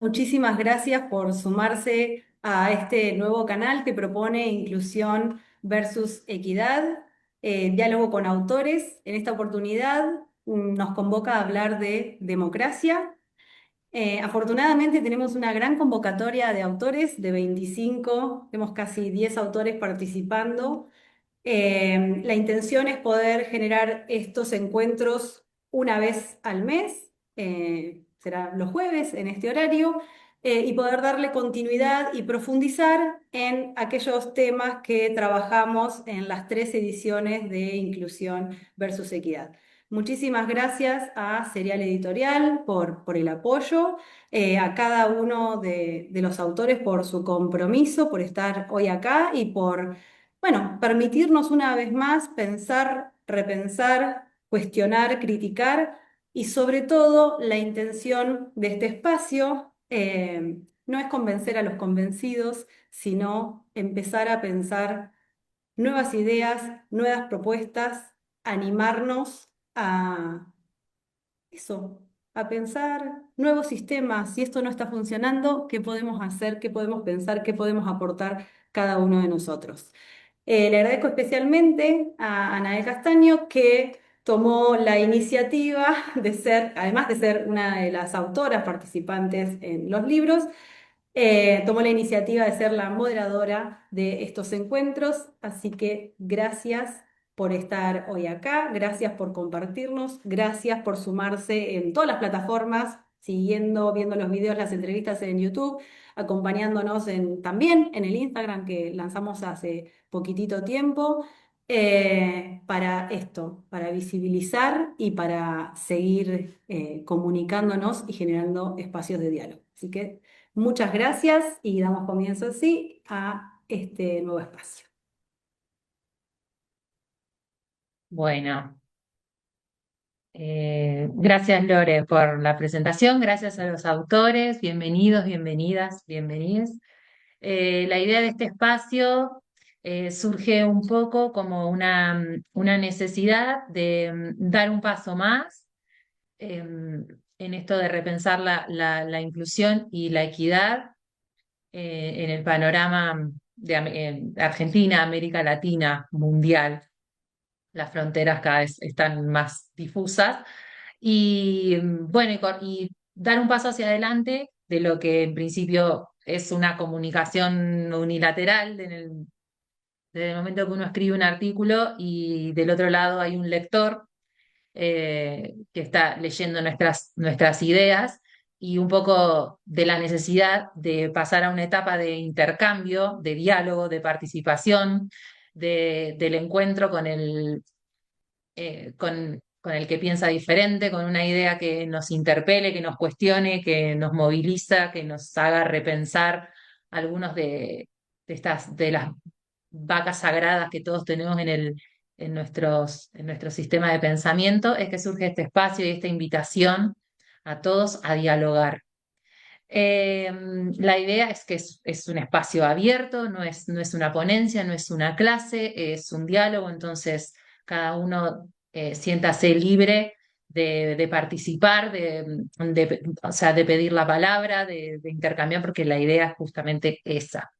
Muchísimas gracias por sumarse a este nuevo canal que propone inclusión versus equidad, diálogo con autores. En esta oportunidad nos convoca a hablar de democracia. Afortunadamente tenemos una gran convocatoria de autores, de 25, tenemos casi 10 autores participando. La intención es poder generar estos encuentros una vez al mes, será los jueves en este horario, y poder darle continuidad y profundizar en aquellos temas que trabajamos en las 3 ediciones de Inclusión versus Equidad. Muchísimas gracias a Serial Editorial por el apoyo, a cada uno de los autores por su compromiso, por estar hoy acá y por permitirnos una vez más pensar, repensar, cuestionar, criticar y sobre todo la intención de este espacio no es convencer a los convencidos, sino empezar a pensar nuevas ideas, nuevas propuestas, animarnos a eso, a pensar nuevos sistemas. Si esto no está funcionando, ¿qué podemos hacer? ¿Qué podemos pensar? ¿Qué podemos aportar cada uno de nosotros? Le agradezco especialmente a Anael Castaño que tomó la iniciativa de ser, además de ser una de las autoras participantes en los libros, tomó la iniciativa de ser la moderadora de estos encuentros. Así que gracias por estar hoy acá, gracias por compartirnos, gracias por sumarse en todas las plataformas, siguiendo, viendo los videos, las entrevistas en YouTube, acompañándonos también en el Instagram que lanzamos hace poquitito tiempo, para esto, para visibilizar y para seguir comunicándonos y generando espacios de diálogo. Así que muchas gracias y damos comienzo así a este nuevo espacio. Bueno, gracias Lore por la presentación, gracias a los autores, bienvenidos, bienvenidas, bienvenides. La idea de este espacio surge un poco como una necesidad de dar un paso más en esto de repensar la inclusión y la equidad en el panorama de Argentina, América Latina, mundial. Las fronteras cada vez están más difusas y bueno, y dar un paso hacia adelante de lo que en principio es una comunicación unilateral desde el momento que uno escribe un artículo y del otro lado hay un lector que está leyendo nuestras ideas y un poco de la necesidad de pasar a una etapa de intercambio, de diálogo, de participación, del encuentro con el que piensa diferente, con una idea que nos interpele, que nos cuestione, que nos moviliza, que nos haga repensar algunos de las vacas sagradas que todos tenemos en nuestro sistema de pensamiento, es que surge este espacio y esta invitación a todos a dialogar. Eh, la idea es que es un espacio abierto, no es una ponencia, no es una clase, es un diálogo, entonces cada uno siéntase libre de participar, o sea, de pedir la palabra, de intercambiar, porque la idea es justamente esa.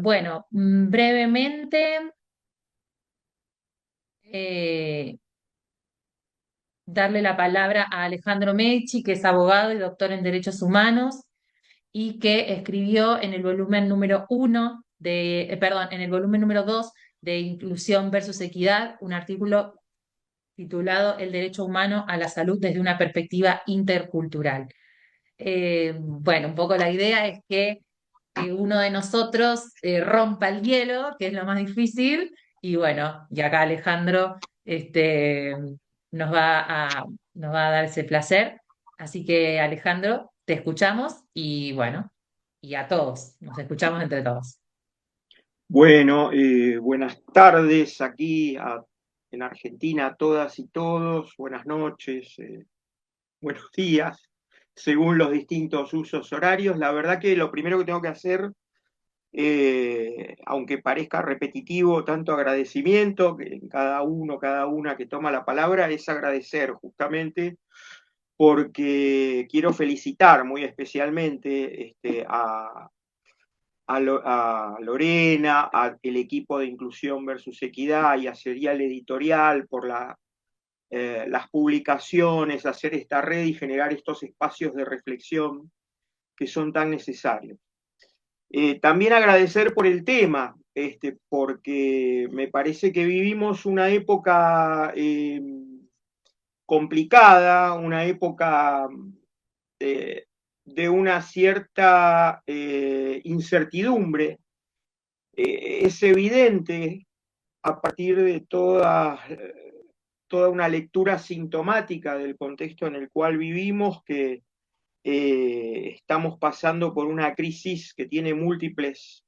Bueno, brevemente, eh, darle la palabra a Alejandro Mechi, que es abogado y doctor en Derechos Humanos y que escribió en el volumen número 1 perdón, en el volumen número 2 de Inclusión versus Equidad, un artículo titulado El derecho humano a la salud desde una perspectiva intercultural. Bueno, un poco la idea es que uno de nosotros rompa el hielo, que es lo más difícil, y bueno, y acá Alejandro nos va a, nos va a dar ese placer. Así que Alejandro, te escuchamos y bueno, y a todos, nos escuchamos entre todos. Bueno, buenas tardes aquí en Argentina a todas y todos, buenas noches, buenos días, según los distintos usos horarios. La verdad que lo primero que tengo que hacer, aunque parezca repetitivo, tanto agradecimiento que cada uno, cada una que toma la palabra, es agradecer justamente porque quiero felicitar muy especialmente a Lorena, al equipo de Inclusión versus Equidad y a Serial Editorial por las publicaciones, hacer esta red y generar estos espacios de reflexión que son tan necesarios. También agradecer por el tema, porque me parece que vivimos una época complicada, una época de una cierta incertidumbre. Es evidente a partir de toda una lectura sintomática del contexto en el cual vivimos que estamos pasando por una crisis que tiene múltiples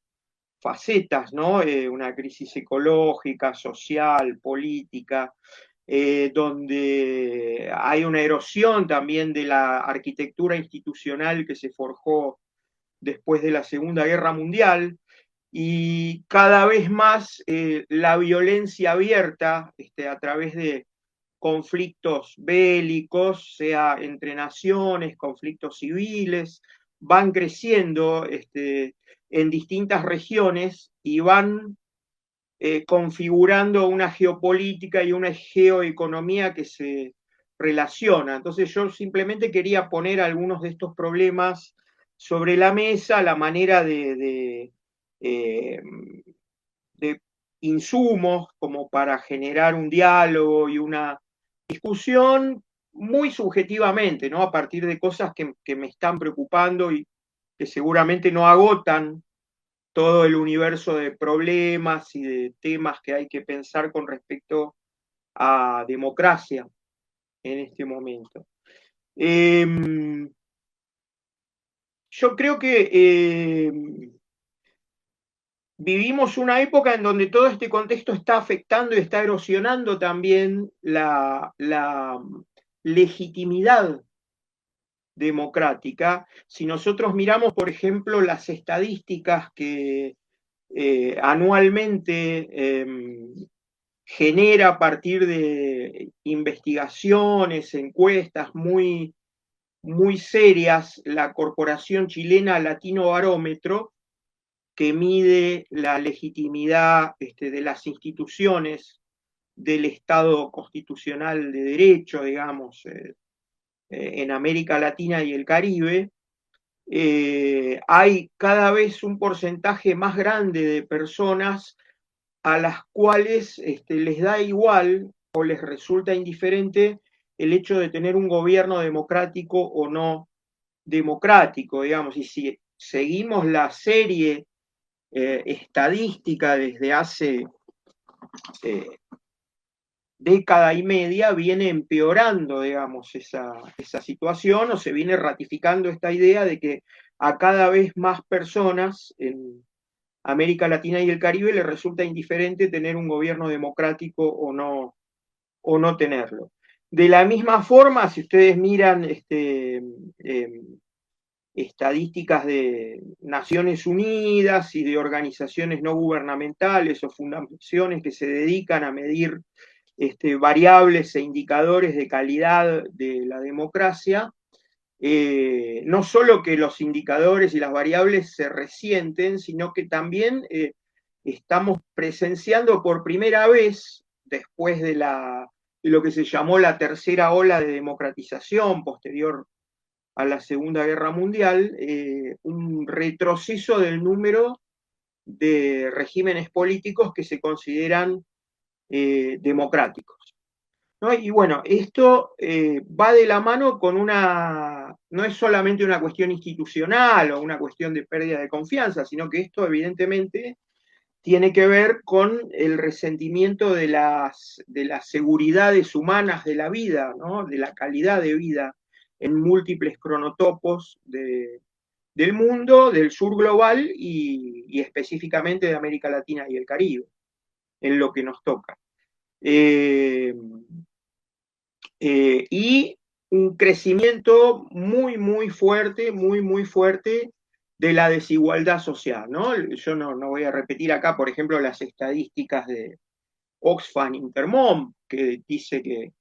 facetas, ¿no? Una crisis ecológica, social, política, donde hay una erosión también de la arquitectura institucional que se forjó después de la Segunda Guerra Mundial, y cada vez más la violencia abierta a través de conflictos bélicos, sea entre naciones, conflictos civiles, van creciendo en distintas regiones y van configurando una geopolítica y una geoeconomía que se relaciona. Entonces yo simplemente quería poner algunos de estos problemas sobre la mesa, la manera de insumos como para generar un diálogo y una discusión muy subjetivamente, ¿no? A partir de cosas que me están preocupando y que seguramente no agotan todo el universo de problemas y de temas que hay que pensar con respecto a democracia en este momento. Yo creo que vivimos una época en donde todo este contexto está afectando y está erosionando también la legitimidad democrática. Si nosotros miramos, por ejemplo, las estadísticas que anualmente genera a partir de investigaciones, encuestas muy, muy serias, la Corporación Chilena Latino Barómetro, que mide la legitimidad de las instituciones del Estado constitucional de derecho, digamos, en América Latina y el Caribe. Hay cada vez un porcentaje más grande de personas a las cuales les da igual o les resulta indiferente el hecho de tener un gobierno democrático o no democrático, digamos, y si seguimos la serie estadística desde hace década y media, viene empeorando, digamos, esa situación, o se viene ratificando esta idea de que a cada vez más personas en América Latina y el Caribe les resulta indiferente tener un gobierno democrático o no tenerlo. De la misma forma, si ustedes miran estadísticas de Naciones Unidas y de organizaciones no gubernamentales o fundaciones que se dedican a medir variables e indicadores de calidad de la democracia, no solo que los indicadores y las variables se resienten, sino que también estamos presenciando por primera vez, después de lo que se llamó la tercera ola de democratización posterior a la Segunda Guerra Mundial, un retroceso del número de regímenes políticos que se consideran democráticos, ¿no? Y bueno, esto va de la mano con no es solamente una cuestión institucional o una cuestión de pérdida de confianza, sino que esto evidentemente tiene que ver con el resentimiento de las seguridades humanas de la vida, ¿no? De la calidad de vida en múltiples cronotopos del mundo, del sur global y específicamente de América Latina y el Caribe, en lo que nos toca. Y un crecimiento muy, muy fuerte, muy, muy fuerte de la desigualdad social, ¿no? Yo no voy a repetir acá, por ejemplo, las estadísticas de Oxfam Intermón, que dice que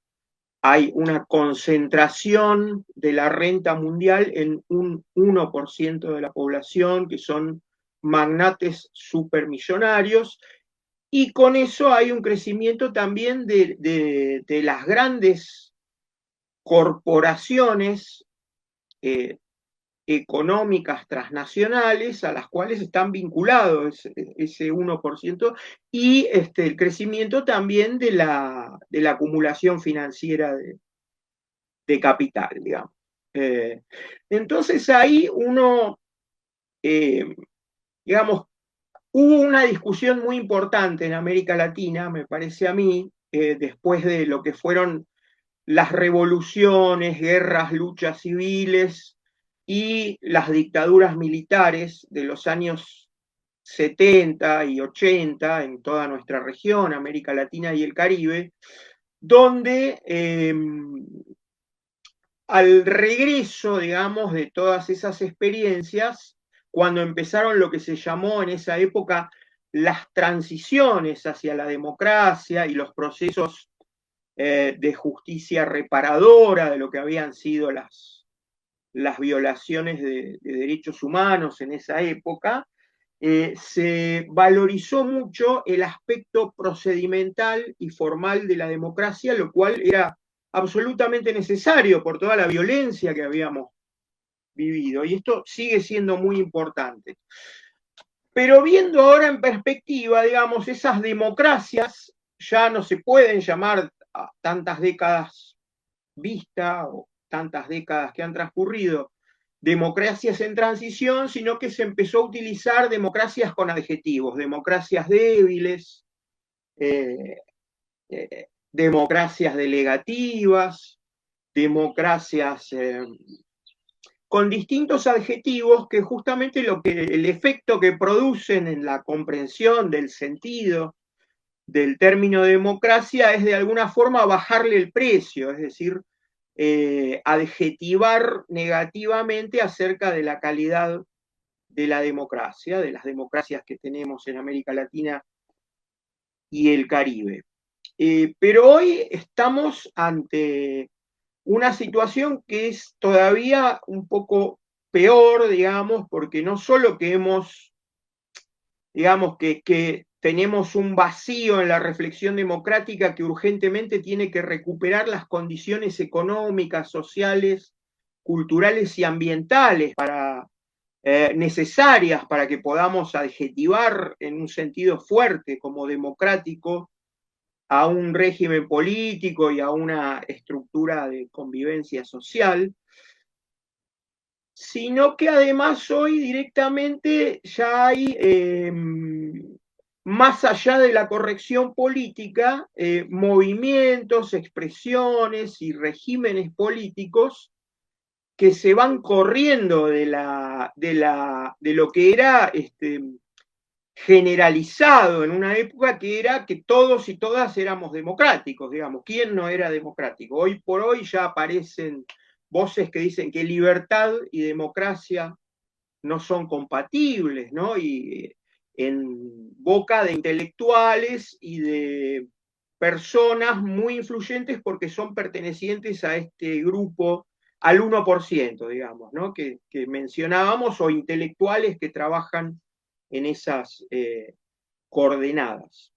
hay una concentración de la renta mundial en un 1% de la población, que son magnates supermillonarios, y con eso hay un crecimiento también de las grandes corporaciones económicas transnacionales a las cuales están vinculados ese 1%, y el crecimiento también de la acumulación financiera de capital, digamos. Entonces ahí uno, digamos, hubo una discusión muy importante en América Latina, me parece a mí, después de lo que fueron las revoluciones, guerras, luchas civiles y las dictaduras militares de los años 70 y 80 en toda nuestra región, América Latina y el Caribe, donde al regreso, digamos, de todas esas experiencias, cuando empezaron lo que se llamó en esa época las transiciones hacia la democracia y los procesos de justicia reparadora de lo que habían sido las violaciones de derechos humanos en esa época, se valorizó mucho el aspecto procedimental y formal de la democracia, lo cual era absolutamente necesario por toda la violencia que habíamos vivido, y esto sigue siendo muy importante. Pero viendo ahora en perspectiva, digamos, esas democracias ya no se pueden llamar a tantas décadas vista o tantas décadas que han transcurrido democracias en transición, sino que se empezó a utilizar democracias con adjetivos, democracias débiles, eh, democracias delegativas, democracias con distintos adjetivos que justamente el efecto que producen en la comprensión del sentido del término democracia es de alguna forma bajarle el precio, es decir, adjetivar negativamente acerca de la calidad de la democracia, de las democracias que tenemos en América Latina y el Caribe. Pero hoy estamos ante una situación que es todavía un poco peor, digamos, porque no solo que hemos, digamos, que tenemos un vacío en la reflexión democrática que urgentemente tiene que recuperar las condiciones económicas, sociales, culturales y ambientales necesarias para que podamos adjetivar en un sentido fuerte como democrático a un régimen político y a una estructura de convivencia social, sino que además hoy directamente ya hay, más allá de la corrección política, movimientos, expresiones y regímenes políticos que se van corriendo de lo que era generalizado en una época, que era que todos y todas éramos democráticos, digamos. ¿Quién no era democrático? Hoy por hoy ya aparecen voces que dicen que libertad y democracia no son compatibles, ¿no? Y en boca de intelectuales y de personas muy influyentes porque son pertenecientes a este grupo, al 1%, digamos, ¿no? Que mencionábamos, o intelectuales que trabajan en esas coordenadas.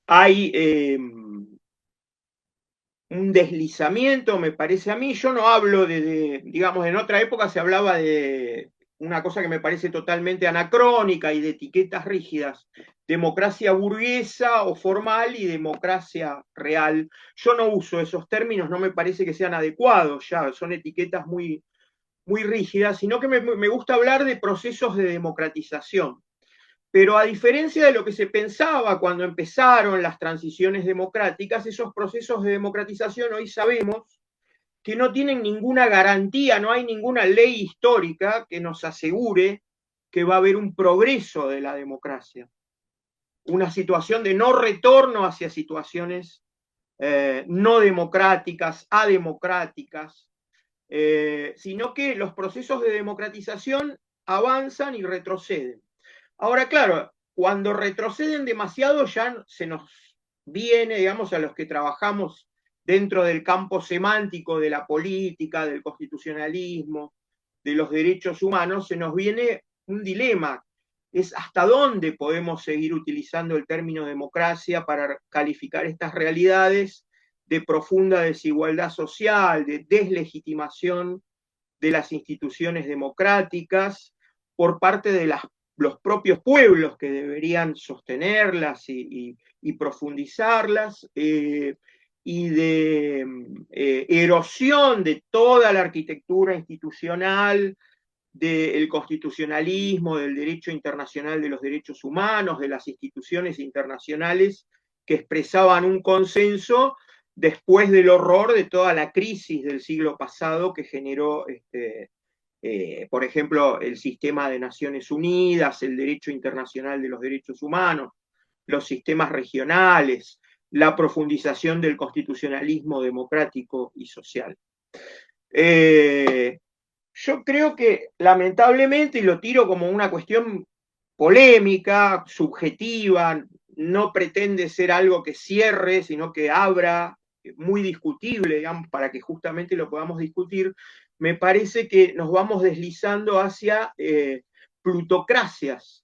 Hay un deslizamiento, me parece a mí. Yo no hablo digamos, en otra época se hablaba de una cosa que me parece totalmente anacrónica y de etiquetas rígidas: democracia burguesa o formal y democracia real. Yo no uso esos términos, no me parece que sean adecuados, ya son etiquetas muy, muy rígidas, sino que me gusta hablar de procesos de democratización. Pero a diferencia de lo que se pensaba cuando empezaron las transiciones democráticas, esos procesos de democratización hoy sabemos que no tienen ninguna garantía, no hay ninguna ley histórica que nos asegure que va a haber un progreso de la democracia, una situación de no retorno hacia situaciones no democráticas, ademocráticas, sino que los procesos de democratización avanzan y retroceden. Ahora, claro, cuando retroceden demasiado ya se nos viene, digamos, a los que trabajamos dentro del campo semántico de la política, del constitucionalismo, de los derechos humanos, se nos viene un dilema. Es hasta dónde podemos seguir utilizando el término democracia para calificar estas realidades de profunda desigualdad social, de deslegitimación de las instituciones democráticas por parte de los propios pueblos que deberían sostenerlas y profundizarlas, y de erosión de toda la arquitectura institucional, del constitucionalismo, del derecho internacional de los derechos humanos, de las instituciones internacionales que expresaban un consenso después del horror de toda la crisis del siglo pasado que generó, por ejemplo, el sistema de Naciones Unidas, el derecho internacional de los derechos humanos, los sistemas regionales, la profundización del constitucionalismo democrático y social. Yo creo que lamentablemente, y lo tiro como una cuestión polémica, subjetiva, no pretende ser algo que cierre, sino que abra, muy discutible, digamos, para que justamente lo podamos discutir, me parece que nos vamos deslizando hacia plutocracias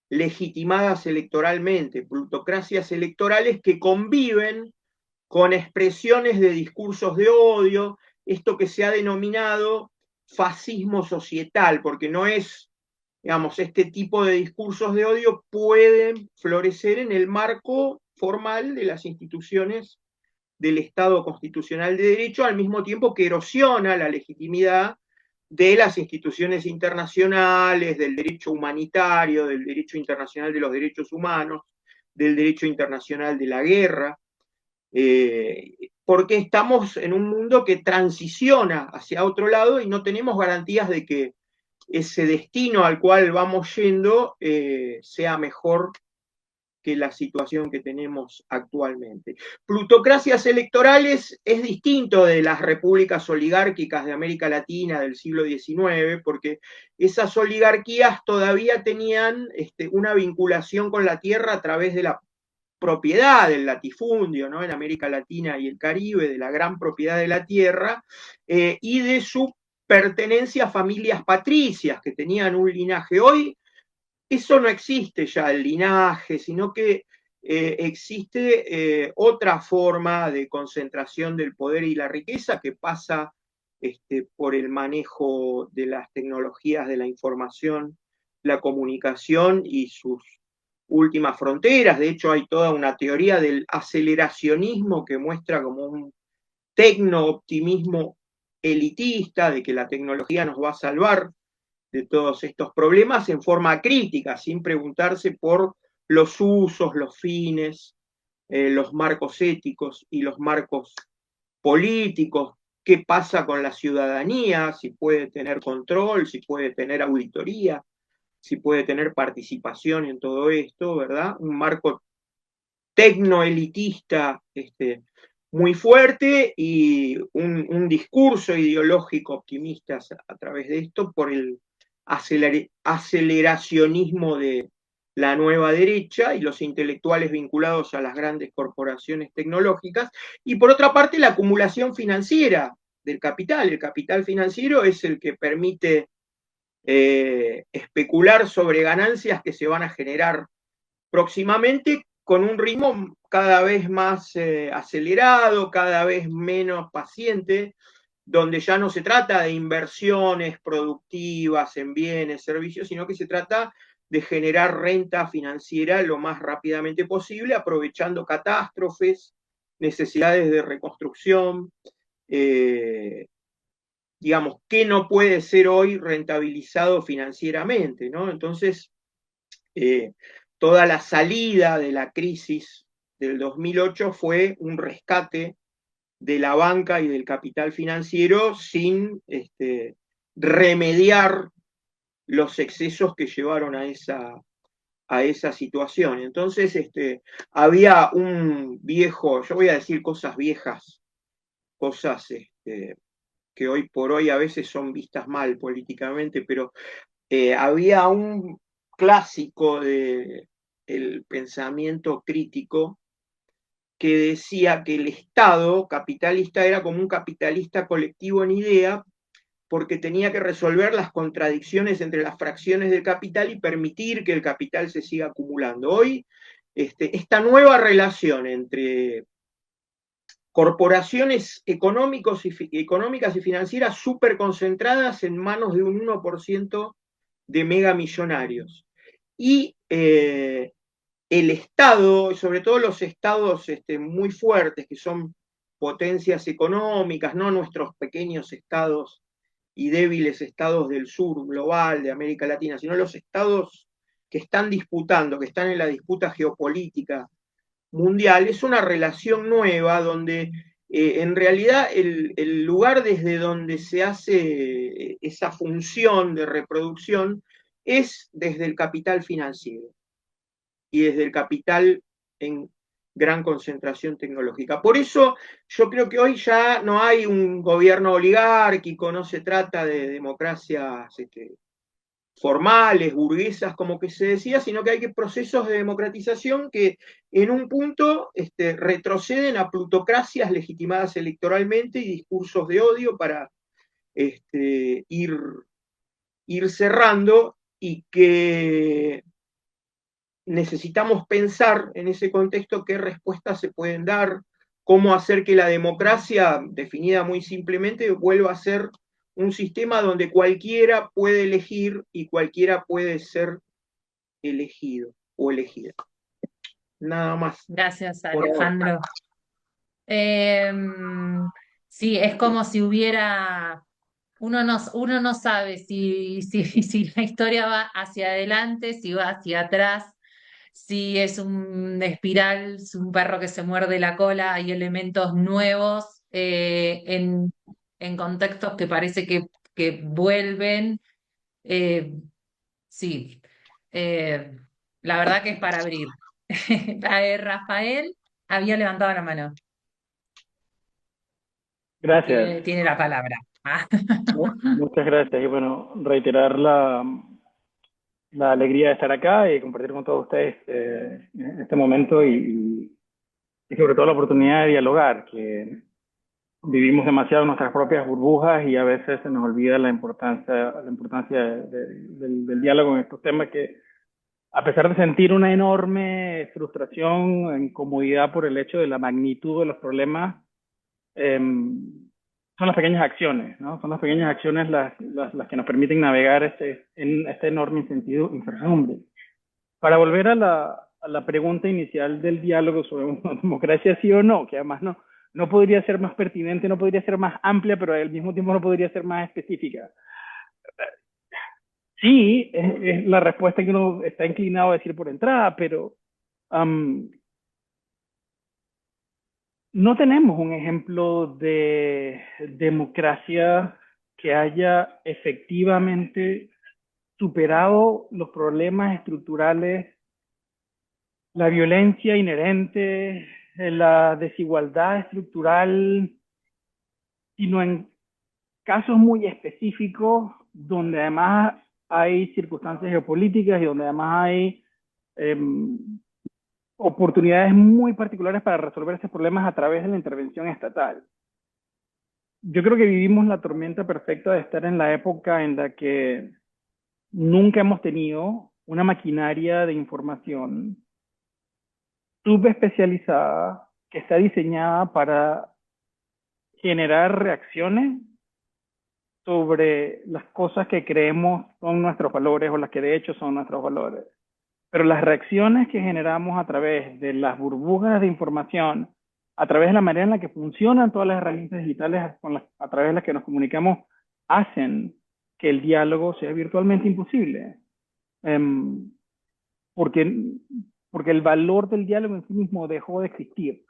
legitimadas electoralmente, plutocracias electorales que conviven con expresiones de discursos de odio, esto que se ha denominado fascismo societal, porque no es, digamos, este tipo de discursos de odio pueden florecer en el marco formal de las instituciones del Estado constitucional de derecho, al mismo tiempo que erosiona la legitimidad de las instituciones internacionales, del derecho humanitario, del derecho internacional de los derechos humanos, del derecho internacional de la guerra, porque estamos en un mundo que transiciona hacia otro lado y no tenemos garantías de que ese destino al cual vamos yendo sea mejor que la situación que tenemos actualmente. Plutocracias electorales es distinto de las repúblicas oligárquicas de América Latina del siglo XIX, porque esas oligarquías todavía tenían una vinculación con la tierra a través de la propiedad del latifundio, ¿no? En América Latina y el Caribe, de la gran propiedad de la tierra, y de su pertenencia a familias patricias que tenían un linaje. Hoy eso no existe ya, el linaje, sino que existe otra forma de concentración del poder y la riqueza que pasa por el manejo de las tecnologías de la información, la comunicación y sus últimas fronteras. De hecho, hay toda una teoría del aceleracionismo que muestra como un tecno-optimismo elitista de que la tecnología nos va a salvar de todos estos problemas en forma crítica, sin preguntarse por los usos, los fines, los marcos éticos y los marcos políticos, qué pasa con la ciudadanía, si puede tener control, si puede tener auditoría, si puede tener participación en todo esto, ¿verdad? Un marco tecnoelitista muy fuerte y un discurso ideológico optimista a través de esto por el aceleracionismo de la nueva derecha y los intelectuales vinculados a las grandes corporaciones tecnológicas, y por otra parte la acumulación financiera del capital. El capital financiero es el que permite especular sobre ganancias que se van a generar próximamente con un ritmo cada vez más acelerado, cada vez menos paciente, donde ya no se trata de inversiones productivas en bienes, servicios, sino que se trata de generar renta financiera lo más rápidamente posible, aprovechando catástrofes, necesidades de reconstrucción, digamos, que no puede ser hoy rentabilizado financieramente, ¿no? Entonces, toda la salida de la crisis del 2008 fue un rescate de la banca y del capital financiero sin remediar los excesos que llevaron a esa situación. Entonces, había un viejo, yo voy a decir cosas viejas, cosas que hoy por hoy a veces son vistas mal políticamente, pero había un clásico del pensamiento crítico que decía que el Estado capitalista era como un capitalista colectivo en idea, porque tenía que resolver las contradicciones entre las fracciones del capital y permitir que el capital se siga acumulando. Hoy, esta nueva relación entre corporaciones económicas y financieras súper concentradas en manos de un 1% de megamillonarios. Y el Estado, sobre todo los estados muy fuertes, que son potencias económicas, no nuestros pequeños estados y débiles estados del sur global, de América Latina, sino los estados que están disputando, que están en la disputa geopolítica mundial, es una relación nueva donde en realidad el lugar desde donde se hace esa función de reproducción es desde el capital financiero y desde el capital en gran concentración tecnológica. Por eso yo creo que hoy ya no hay un gobierno oligárquico, no se trata de democracias formales, burguesas, como que se decía, sino que hay procesos de democratización que en un punto retroceden a plutocracias legitimadas electoralmente y discursos de odio para ir cerrando, y que necesitamos pensar en ese contexto qué respuestas se pueden dar, cómo hacer que la democracia, definida muy simplemente, vuelva a ser un sistema donde cualquiera puede elegir y cualquiera puede ser elegido o elegida. Nada más Gracias, por ahora. Alejandro. Em, sí, es como si hubiera, uno no sabe si la historia va hacia adelante, si va hacia atrás, si es un espiral, es un perro que se muerde la cola, hay elementos nuevos en contextos que parece que vuelven. eh, sí, eh, la verdad que es para abrir. Rafael había levantado la mano. Gracias, Tiene la palabra. Ah. muchas gracias. Y bueno, reiterar la alegría de estar acá y compartir con todos ustedes este momento y sobre todo la oportunidad de dialogar, que vivimos demasiado en nuestras propias burbujas y a veces se nos olvida la importancia del diálogo en estos temas que, a pesar de sentir una enorme frustración, incomodidad por el hecho de la magnitud de los problemas, eh, son las pequeñas acciones, ¿no? Son las pequeñas acciones las que nos permiten navegar en este enorme incertidumbre. Para volver a la pregunta inicial del diálogo sobre una democracia sí o no, que además no podría ser más pertinente, no podría ser más amplia, pero al mismo tiempo no podría ser más específica. Sí, es la respuesta que uno está inclinado a decir por entrada, pero no tenemos un ejemplo de democracia que haya efectivamente superado los problemas estructurales, la violencia inherente, la desigualdad estructural, sino en casos muy específicos donde además hay circunstancias geopolíticas y donde además hay eh, oportunidades muy particulares para resolver esos problemas a través de la intervención estatal. Yo creo que vivimos la tormenta perfecta de estar en la época en la que nunca hemos tenido una maquinaria de información subespecializada que está diseñada para generar reacciones sobre las cosas que creemos son nuestros valores o las que de hecho son nuestros valores. Pero las reacciones que generamos a través de las burbujas de información, a través de la manera en la que funcionan todas las herramientas digitales a través de las que nos comunicamos, hacen que el diálogo sea virtualmente imposible. Porque, porque el valor del diálogo en sí mismo dejó de existir.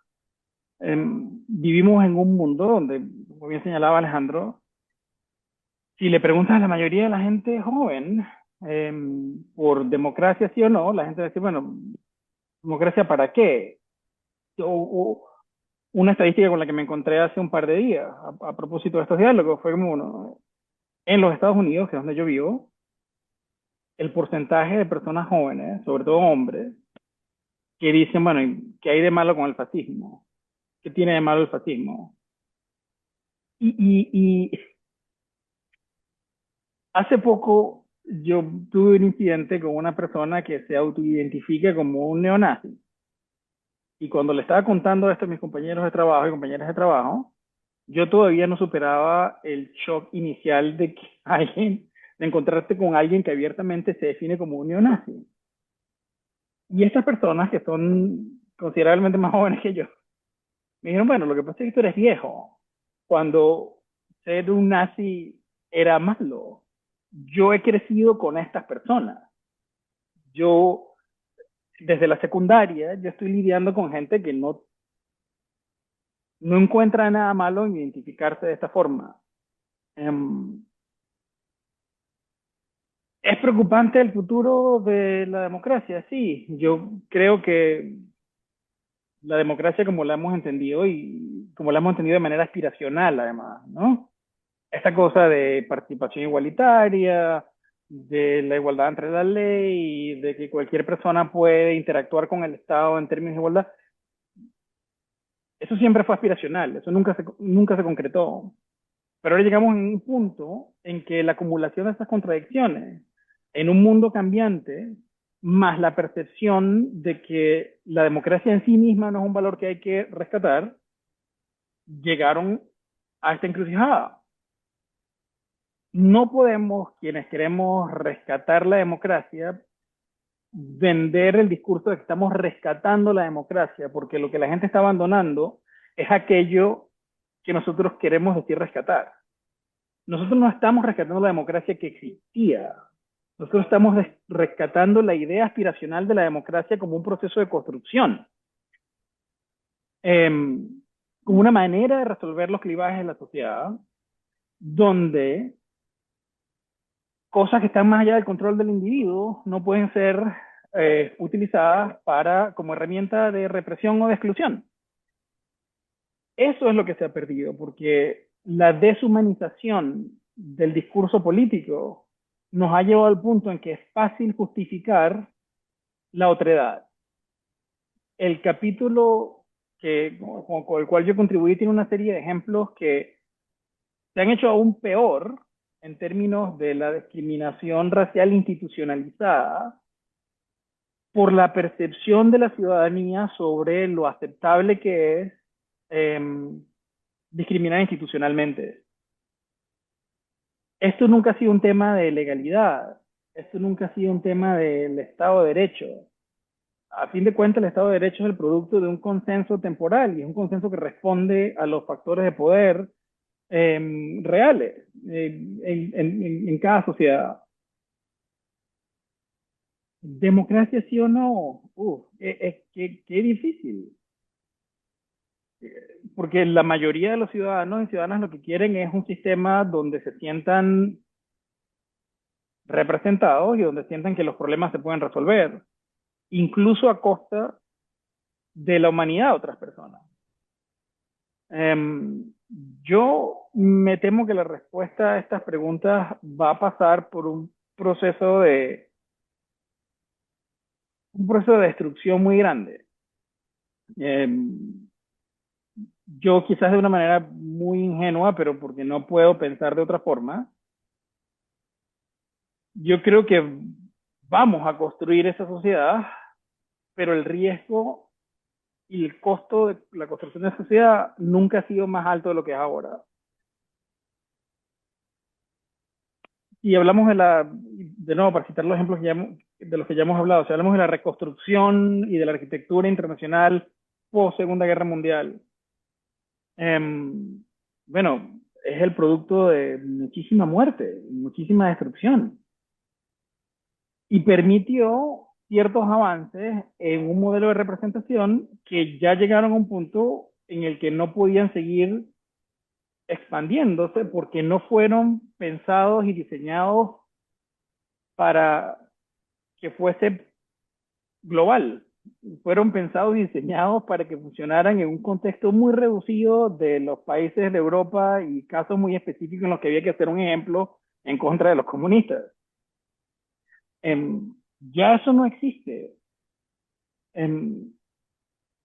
Vivimos en un mundo donde, como bien señalaba Alejandro, si le preguntas a la mayoría de la gente joven por democracia sí o no, la gente va a decir, bueno, ¿democracia para qué? O una estadística con la que me encontré hace un par de días a propósito de estos diálogos fue como, bueno, en los Estados Unidos, que es donde yo vivo, el porcentaje de personas jóvenes, sobre todo hombres, que dicen, bueno, ¿qué hay de malo con el fascismo? ¿Qué tiene de malo el fascismo? Y hace poco yo tuve un incidente con una persona que se autoidentifica como un neonazi. Y cuando le estaba contando esto a mis compañeros de trabajo y compañeras de trabajo, yo todavía no superaba el shock inicial de que de encontrarte con alguien que abiertamente se define como un neonazi. Y estas personas que son considerablemente más jóvenes que yo, me dijeron, bueno, lo que pasa es que tú eres viejo. Cuando ser un nazi era malo, yo he crecido con estas personas. Yo, desde la secundaria, yo estoy lidiando con gente que no encuentra nada malo en identificarse de esta forma. Um, ¿Es preocupante el futuro de la democracia? Sí, yo creo que la democracia como la hemos entendido y como la hemos entendido de manera aspiracional además, ¿no? Esta cosa de participación igualitaria, de la igualdad entre la ley, de que cualquier persona puede interactuar con el Estado en términos de igualdad, eso siempre fue aspiracional, eso nunca se concretó. Pero ahora llegamos a un punto en que la acumulación de estas contradicciones en un mundo cambiante, más la percepción de que la democracia en sí misma no es un valor que hay que rescatar, llegaron a esta encrucijada. No podemos, quienes queremos rescatar la democracia, vender el discurso de que estamos rescatando la democracia, porque lo que la gente está abandonando es aquello que nosotros queremos decir rescatar. Nosotros no estamos rescatando la democracia que existía. Nosotros estamos rescatando la idea aspiracional de la democracia como un proceso de construcción, como una manera de resolver los clivajes de la sociedad, donde cosas que están más allá del control del individuo no pueden ser utilizadas como herramienta de represión o de exclusión. Eso es lo que se ha perdido, porque la deshumanización del discurso político nos ha llevado al punto en que es fácil justificar la otredad. El capítulo con el cual yo contribuí tiene una serie de ejemplos que se han hecho aún peor en términos de la discriminación racial institucionalizada por la percepción de la ciudadanía sobre lo aceptable que es discriminar institucionalmente. Esto nunca ha sido un tema de legalidad, esto nunca ha sido un tema del Estado de Derecho. A fin de cuentas, el Estado de Derecho es el producto de un consenso temporal y es un consenso que responde a los factores de poder reales en cada sociedad. ¿Democracia sí o no? Qué difícil. Porque la mayoría de los ciudadanos y ciudadanas lo que quieren es un sistema donde se sientan representados y donde sientan que los problemas se pueden resolver, incluso a costa de la humanidad de otras personas. Yo me temo que la respuesta a estas preguntas va a pasar por un proceso de destrucción muy grande. Yo quizás de una manera muy ingenua, pero porque no puedo pensar de otra forma, yo creo que vamos a construir esa sociedad, pero el riesgo y el costo de la construcción de esa sociedad nunca ha sido más alto de lo que es ahora. Y hablamos de nuevo, para citar los ejemplos de los que ya hemos hablado, si hablamos de la reconstrucción y de la arquitectura internacional post Segunda Guerra Mundial, bueno, es el producto de muchísima muerte, muchísima destrucción. Y permitió ciertos avances en un modelo de representación que ya llegaron a un punto en el que no podían seguir expandiéndose porque no fueron pensados y diseñados para que fuese global. Fueron pensados y diseñados para que funcionaran en un contexto muy reducido de los países de Europa y casos muy específicos en los que había que hacer un ejemplo en contra de los comunistas. Ya eso no existe. Em,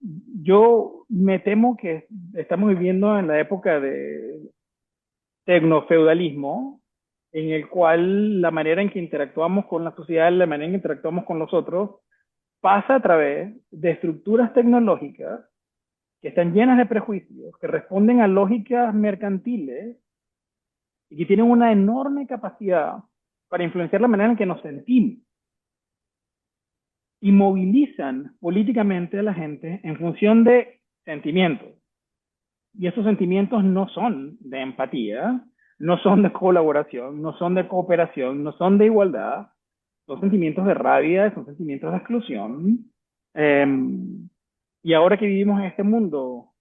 yo me temo que estamos viviendo en la época de tecnofeudalismo, en el cual la manera en que interactuamos con la sociedad, la manera en que interactuamos con los otros, pasa a través de estructuras tecnológicas que están llenas de prejuicios, que responden a lógicas mercantiles y que tienen una enorme capacidad para influenciar la manera en que nos sentimos y movilizan políticamente a la gente en función de sentimientos. Y esos sentimientos no son de empatía, no son de colaboración, no son de cooperación, no son de igualdad, son sentimientos de rabia, son sentimientos de exclusión. Eh, y ahora que vivimos en este mundo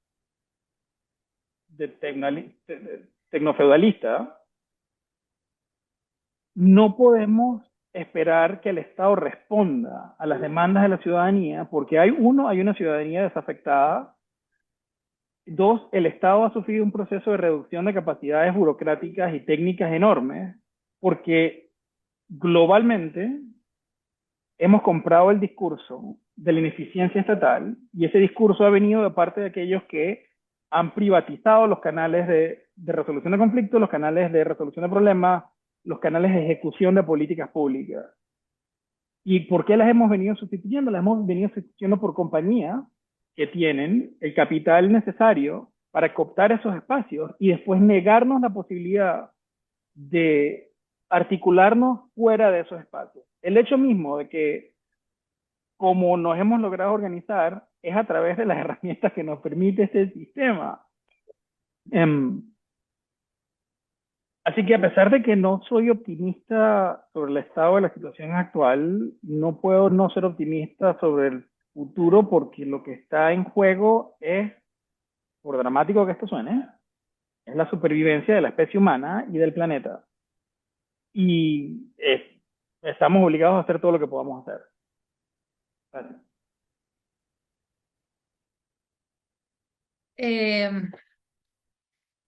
de tecnofeudalista, no podemos esperar que el Estado responda a las demandas de la ciudadanía, porque hay una ciudadanía desafectada. Dos, el Estado ha sufrido un proceso de reducción de capacidades burocráticas y técnicas enormes, porque globalmente hemos comprado el discurso de la ineficiencia estatal y ese discurso ha venido de parte de aquellos que han privatizado los canales de resolución de conflictos, los canales de resolución de problemas, los canales de ejecución de políticas públicas. ¿Y por qué las hemos venido sustituyendo? Las hemos venido sustituyendo por compañías que tienen el capital necesario para cooptar esos espacios y después negarnos la posibilidad de articularnos fuera de esos espacios. El hecho mismo de que como nos hemos logrado organizar es a través de las herramientas que nos permite este sistema. Así que a pesar de que no soy optimista sobre el estado de la situación actual, no puedo no ser optimista sobre el futuro porque lo que está en juego es, por dramático que esto suene, es la supervivencia de la especie humana y del planeta. Y estamos obligados a hacer todo lo que podamos hacer. Gracias. Eh,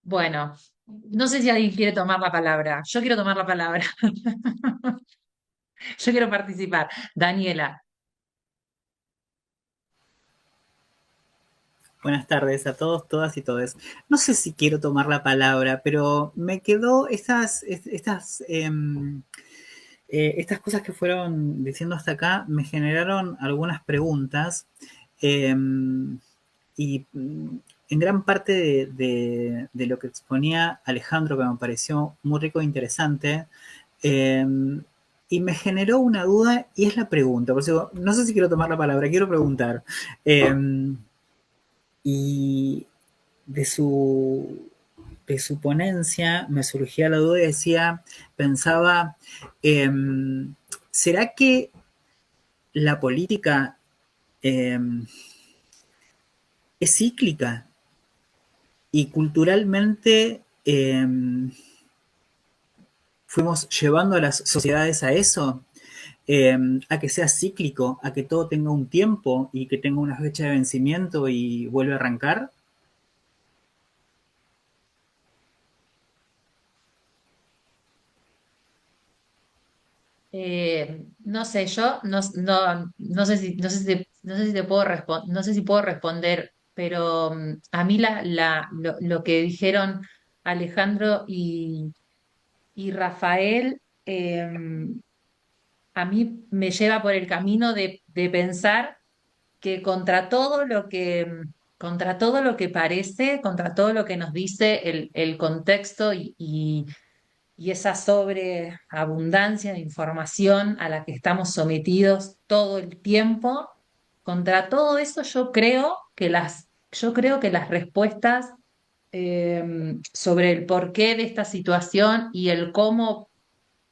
bueno, no sé si alguien quiere tomar la palabra. Yo quiero tomar la palabra. Yo quiero participar. Daniela. Buenas tardes a todos, todas y todes. No sé si quiero tomar la palabra, pero me quedó estas cosas que fueron diciendo hasta acá, me generaron algunas preguntas y en gran parte de lo que exponía Alejandro, que me pareció muy rico e interesante, eh, y me generó una duda y es la pregunta. Por eso no sé si quiero tomar la palabra, quiero preguntar. Y de de su ponencia me surgía la duda y decía, pensaba, eh, ¿será que la política eh, es cíclica y culturalmente fuimos llevando a las sociedades a eso? A que sea cíclico, a que todo tenga un tiempo y que tenga una fecha de vencimiento y vuelve a arrancar. No sé, yo no sé si, no sé si te puedo no sé si puedo responder, pero a mí lo que dijeron Alejandro y Rafael, a mí me lleva por el camino de pensar que contra todo lo que parece, contra todo lo que nos dice el contexto y esa sobreabundancia de información a la que estamos sometidos todo el tiempo, contra todo eso yo creo que las respuestas sobre el porqué de esta situación y el cómo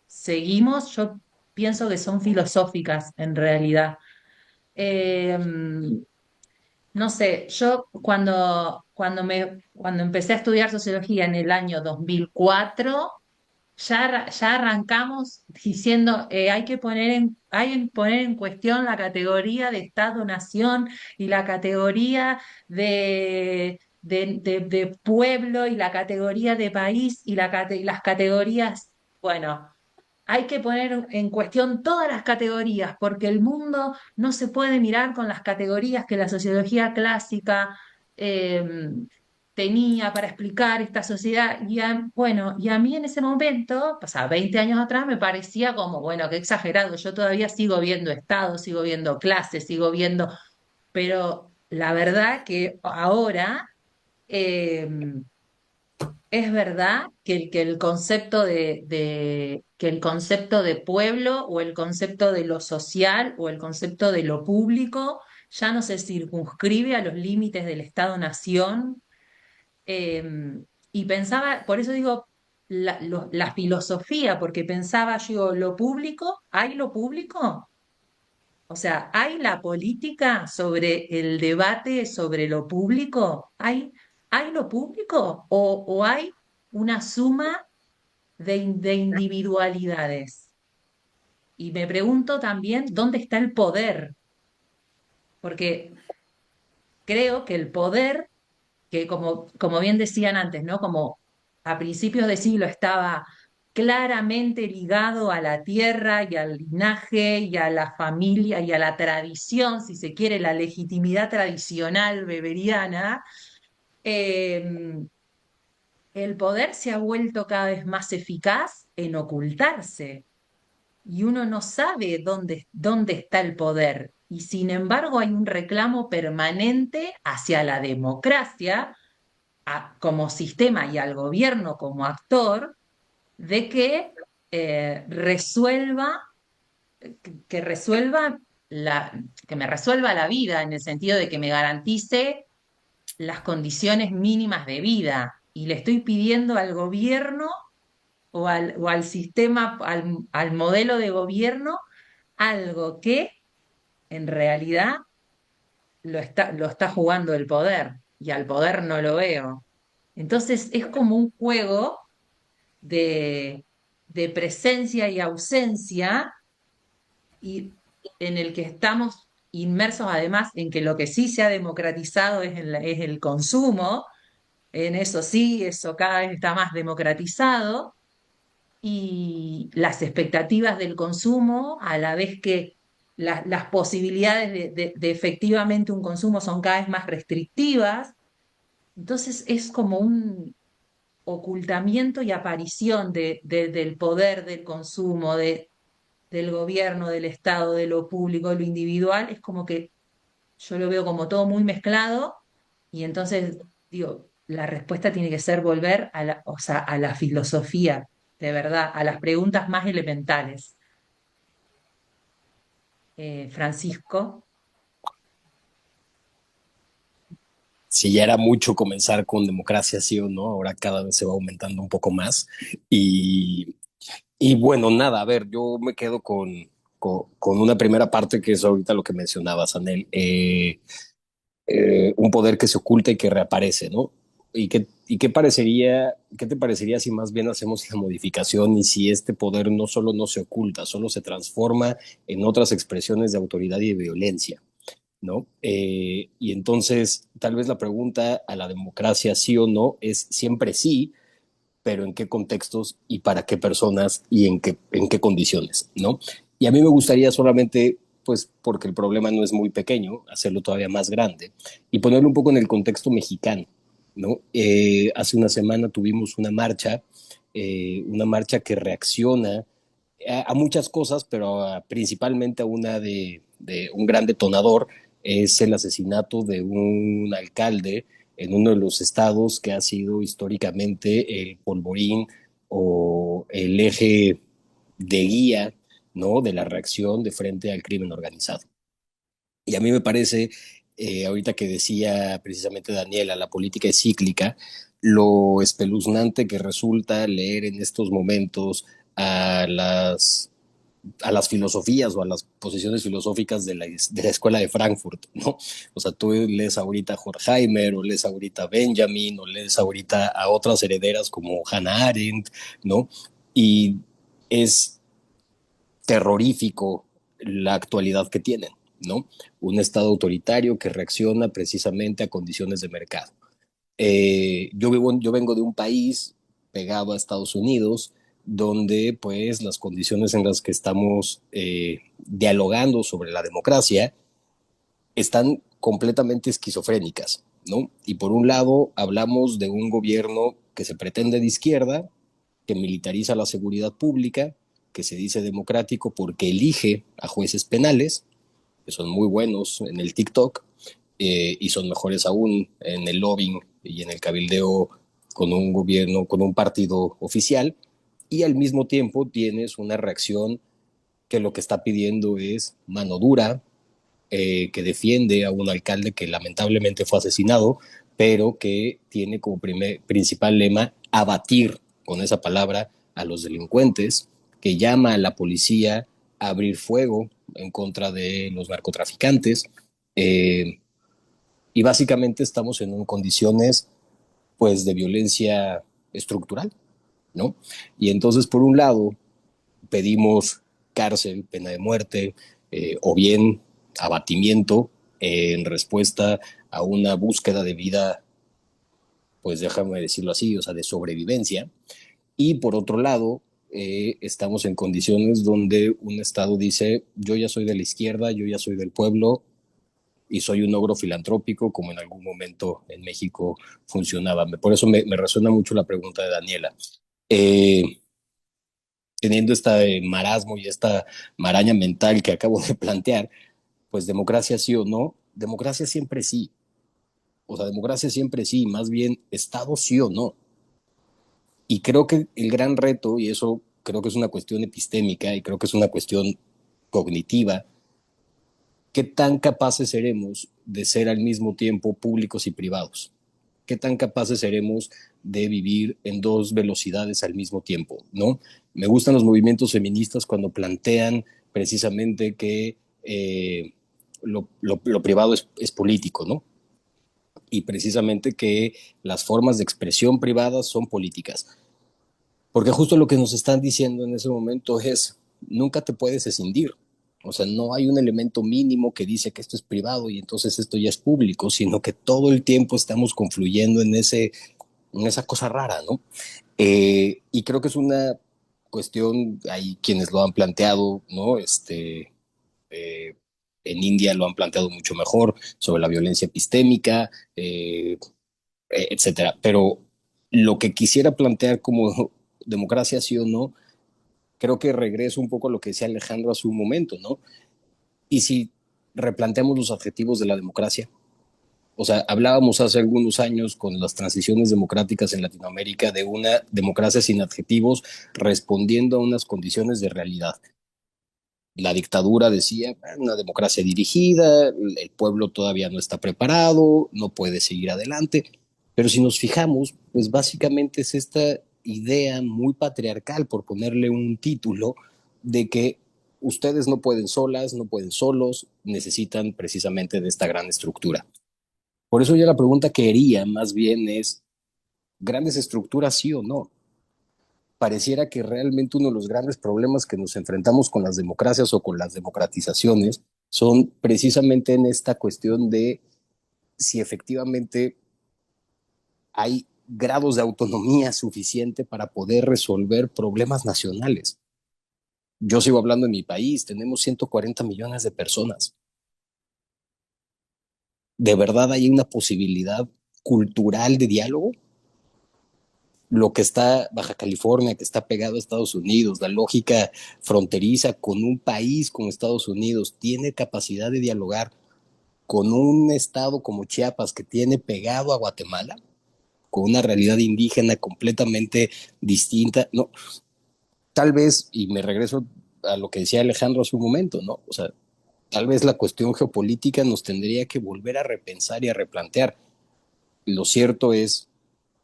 seguimos, yo pienso que son filosóficas en realidad. Eh, no sé, yo cuando empecé a estudiar sociología en el año 2004 ya arrancamos diciendo hay que poner en cuestión la categoría de Estado-nación y la categoría de pueblo y la categoría de país y las categorías, bueno. hay que poner en cuestión todas las categorías, porque el mundo no se puede mirar con las categorías que la sociología clásica eh, tenía para explicar esta sociedad. Bueno, y a mí en ese momento, pasaba 20 años atrás, me parecía como, bueno, qué exagerado, yo todavía sigo viendo Estado, sigo viendo clases, sigo viendo, pero la verdad que ahora... em, es verdad que el concepto que el concepto de pueblo o el concepto de lo social o el concepto de lo público ya no se circunscribe a los límites del Estado-nación. eh, y pensaba, por eso digo la filosofía, porque pensaba yo, lo público, ¿hay lo público? O sea, ¿hay la política sobre el debate sobre lo público? ¿Hay lo público? O hay una suma de individualidades? Y me pregunto también, ¿dónde está el poder? Porque creo que el poder, que como bien decían antes, ¿no? Como a principios de siglo estaba claramente ligado a la tierra y al linaje y a la familia y a la tradición, si se quiere, la legitimidad tradicional beberiana, eh, el poder se ha vuelto cada vez más eficaz en ocultarse y uno no sabe dónde está el poder. Y sin embargo hay un reclamo permanente hacia la democracia como sistema y al gobierno como actor de que resuelva, que resuelva que me resuelva la vida en el sentido de que me garantice las condiciones mínimas de vida. Y le estoy pidiendo al gobierno o al sistema, al modelo de gobierno, algo que en realidad lo está jugando el poder y al poder no lo veo. Entonces es como un juego de, de presencia y ausencia y en el que estamos inmersos además en que lo que sí se ha democratizado es el consumo, en eso sí, eso cada vez está más democratizado y las expectativas del consumo, a la vez que las posibilidades de efectivamente un consumo son cada vez más restrictivas. Entonces es como un ocultamiento y aparición del poder del consumo, del gobierno, del Estado, de lo público, de lo individual. Es como que yo lo veo como todo muy mezclado y entonces digo, la respuesta tiene que ser volver o sea, a la filosofía, de verdad, a las preguntas más elementales. Francisco. Si ya era mucho comenzar con democracia, sí o no, ahora cada vez se va aumentando un poco más. Y, y bueno, nada, a ver, yo me quedo con una primera parte que es ahorita lo que mencionabas, Anel. Un poder que se oculta y que reaparece, ¿no? ¿Qué te parecería si más bien hacemos la modificación y si este poder no solo no se oculta, solo se transforma en otras expresiones de autoridad y de violencia? ¿No? Y entonces, tal vez la pregunta a la democracia, sí o no, es siempre sí, pero en qué contextos y para qué personas y en qué condiciones, ¿no? Y a mí me gustaría solamente, pues porque el problema no es muy pequeño, hacerlo todavía más grande y ponerlo un poco en el contexto mexicano, ¿no? Hace una semana tuvimos una marcha que reacciona a muchas cosas, pero principalmente a una de un gran detonador, es el asesinato de un alcalde en uno de los estados que ha sido históricamente el polvorín o el eje de guía, ¿no? De la reacción de frente al crimen organizado. Y a mí me parece, ahorita que decía precisamente Daniela, la política es cíclica, lo espeluznante que resulta leer en estos momentos a las filosofías o a las posiciones filosóficas de la escuela de Frankfurt, ¿no? O sea, tú lees ahorita a Horkheimer, o lees ahorita a Benjamin, o lees ahorita a otras herederas como Hannah Arendt, ¿no? Y es terrorífico la actualidad que tienen, ¿no? Un Estado autoritario que reacciona precisamente a condiciones de mercado. Yo vengo de un país pegado a Estados Unidos, donde pues las condiciones en las que estamos dialogando sobre la democracia están completamente esquizofrénicas, ¿no? Y por un lado hablamos de un gobierno que se pretende de izquierda, que militariza la seguridad pública, que se dice democrático porque elige a jueces penales, que son muy buenos en el TikTok, y son mejores aún en el lobbying y en el cabildeo con un gobierno, con un partido oficial, y al mismo tiempo tienes una reacción que lo que está pidiendo es mano dura, que defiende a un alcalde que lamentablemente fue asesinado, pero que tiene como principal lema abatir, con esa palabra, a los delincuentes, que llama a la policía a abrir fuego en contra de los narcotraficantes. Y básicamente estamos en condiciones pues de violencia estructural, ¿no? Y entonces, por un lado, pedimos cárcel, pena de muerte, o bien abatimiento en respuesta a una búsqueda de vida, pues déjame decirlo así, o sea, de sobrevivencia. Y por otro lado, estamos en condiciones donde un Estado dice, yo ya soy de la izquierda, yo ya soy del pueblo y soy un ogro filantrópico, como en algún momento en México funcionaba. Por eso me resuena mucho la pregunta de Daniela. Eh, Teniendo este marasmo y esta maraña mental que acabo de plantear, pues democracia sí o no, democracia siempre sí. O sea, democracia siempre sí, más bien Estado sí o no. Y creo que el gran reto, y eso creo que es una cuestión epistémica y creo que es una cuestión cognitiva, ¿qué tan capaces seremos de ser al mismo tiempo públicos y privados? ¿Qué tan capaces seremos de vivir en dos velocidades al mismo tiempo? ¿No? Me gustan los movimientos feministas cuando plantean precisamente que lo privado es político, ¿no? Y precisamente que las formas de expresión privadas son políticas. Porque justo lo que nos están diciendo en ese momento es, nunca te puedes escindir. O sea, no hay un elemento mínimo que dice que esto es privado y entonces esto ya es público, sino que todo el tiempo estamos confluyendo en esa cosa rara, ¿no? Y creo que es una cuestión, hay quienes lo han planteado, ¿no? Eh, en India lo han planteado mucho mejor sobre la violencia epistémica, etcétera. Pero lo que quisiera plantear como democracia sí o no, creo que regreso un poco a lo que decía Alejandro hace un momento, ¿no? Y si replanteamos los adjetivos de la democracia, o sea, hablábamos hace algunos años con las transiciones democráticas en Latinoamérica de una democracia sin adjetivos respondiendo a unas condiciones de realidad. La dictadura decía, una democracia dirigida, el pueblo todavía no está preparado, no puede seguir adelante. Pero si nos fijamos, pues básicamente es esta idea muy patriarcal, por ponerle un título, de que ustedes no pueden solas, no pueden solos, necesitan precisamente de esta gran estructura. Por eso ya la pregunta que haría más bien es, ¿grandes estructuras sí o no? Pareciera que realmente uno de los grandes problemas que nos enfrentamos con las democracias o con las democratizaciones son precisamente en esta cuestión de si efectivamente hay grados de autonomía suficiente para poder resolver problemas nacionales. Yo sigo hablando de mi país, tenemos 140 millones de personas. ¿De verdad hay una posibilidad cultural de diálogo? Lo que está Baja California, que está pegado a Estados Unidos, la lógica fronteriza con un país como Estados Unidos, tiene capacidad de dialogar con un estado como Chiapas que tiene pegado a Guatemala, con una realidad indígena completamente distinta. No, tal vez, y me regreso a lo que decía Alejandro hace un momento, ¿no? O sea, tal vez la cuestión geopolítica nos tendría que volver a repensar y a replantear. Lo cierto es,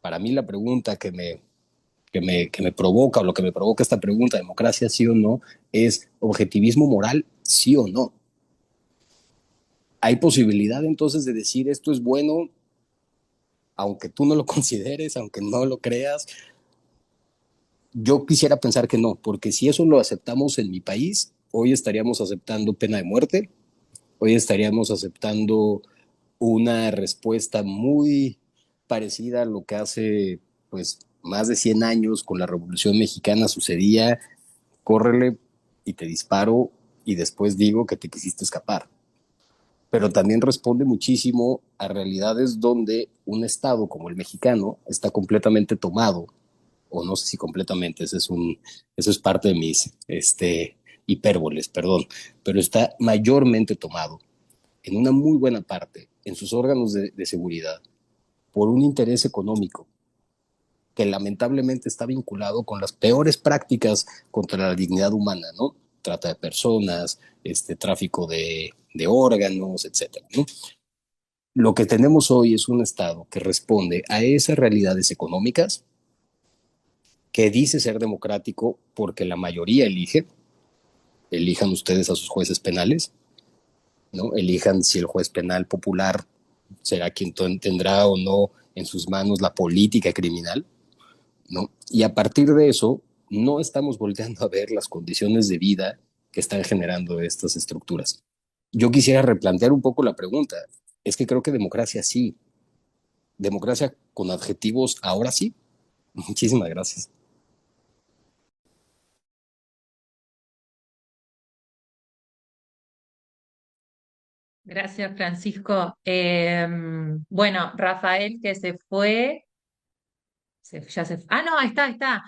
para mí la pregunta que me provoca, o lo que me provoca esta pregunta, democracia sí o no, es objetivismo moral sí o no. ¿Hay posibilidad entonces de decir esto es bueno, aunque tú no lo consideres, aunque no lo creas? Yo quisiera pensar que no, porque si eso lo aceptamos en mi país, hoy estaríamos aceptando pena de muerte, hoy estaríamos aceptando una respuesta muy parecida a lo que hace pues más de 100 años con la Revolución Mexicana sucedía, córrele y te disparo y después digo que te quisiste escapar. Pero también responde muchísimo a realidades donde un Estado como el mexicano está completamente tomado, o no sé si completamente, eso es parte de mis hipérboles, perdón, pero está mayormente tomado en una muy buena parte en sus órganos de seguridad por un interés económico que lamentablemente está vinculado con las peores prácticas contra la dignidad humana, ¿no? Trata de personas, tráfico de órganos, etcétera, ¿no? Lo que tenemos hoy es un Estado que responde a esas realidades económicas, que dice ser democrático porque la mayoría elige, elijan ustedes a sus jueces penales, ¿no? Elijan si el juez penal popular será quien tendrá o no en sus manos la política criminal, ¿no? Y a partir de eso, no estamos volteando a ver las condiciones de vida que están generando estas estructuras. Yo quisiera replantear un poco la pregunta. Es que creo que democracia sí. Democracia con adjetivos ahora sí. Muchísimas gracias. Gracias, Francisco. Bueno, Rafael, que se fue. Ya se fue. Ah, no, ahí está.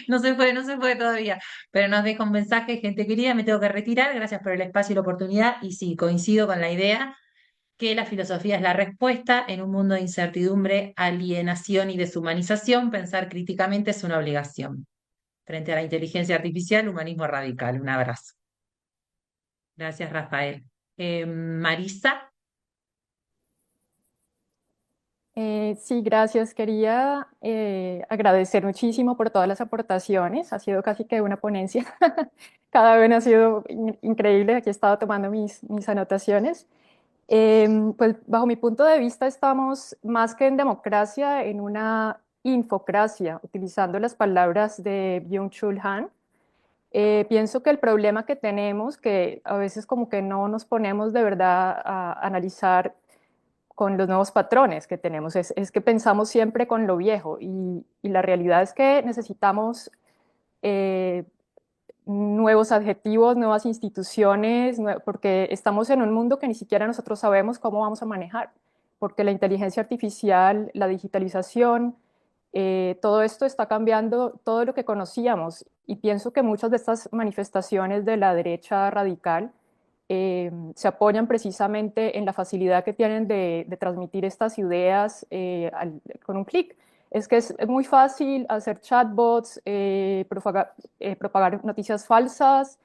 No se fue todavía. Pero nos deja un mensaje, gente querida, me tengo que retirar. Gracias por el espacio y la oportunidad. Y sí, coincido con la idea que la filosofía es la respuesta en un mundo de incertidumbre, alienación y deshumanización. Pensar críticamente es una obligación. Frente a la inteligencia artificial, humanismo radical. Un abrazo. Gracias, Rafael. Marisa. Sí, gracias. Quería agradecer muchísimo por todas las aportaciones. Ha sido casi que una ponencia. Cada vez ha sido increíble. Aquí he estado tomando mis anotaciones. Pues bajo mi punto de vista estamos más que en democracia, en una infocracia, utilizando las palabras de Byung-Chul Han. Pienso que el problema que tenemos, que a veces como que no nos ponemos de verdad a analizar con los nuevos patrones que tenemos, es que pensamos siempre con lo viejo y la realidad es que necesitamos eh, nuevos adjetivos, nuevas instituciones, porque estamos en un mundo que ni siquiera nosotros sabemos cómo vamos a manejar, porque la inteligencia artificial, la digitalización, todo esto está cambiando todo lo que conocíamos y pienso que muchas de estas manifestaciones de la derecha radical se apoyan precisamente en la facilidad que tienen de transmitir estas ideas con un clic. Es que es muy fácil hacer chatbots, propagar noticias falsas.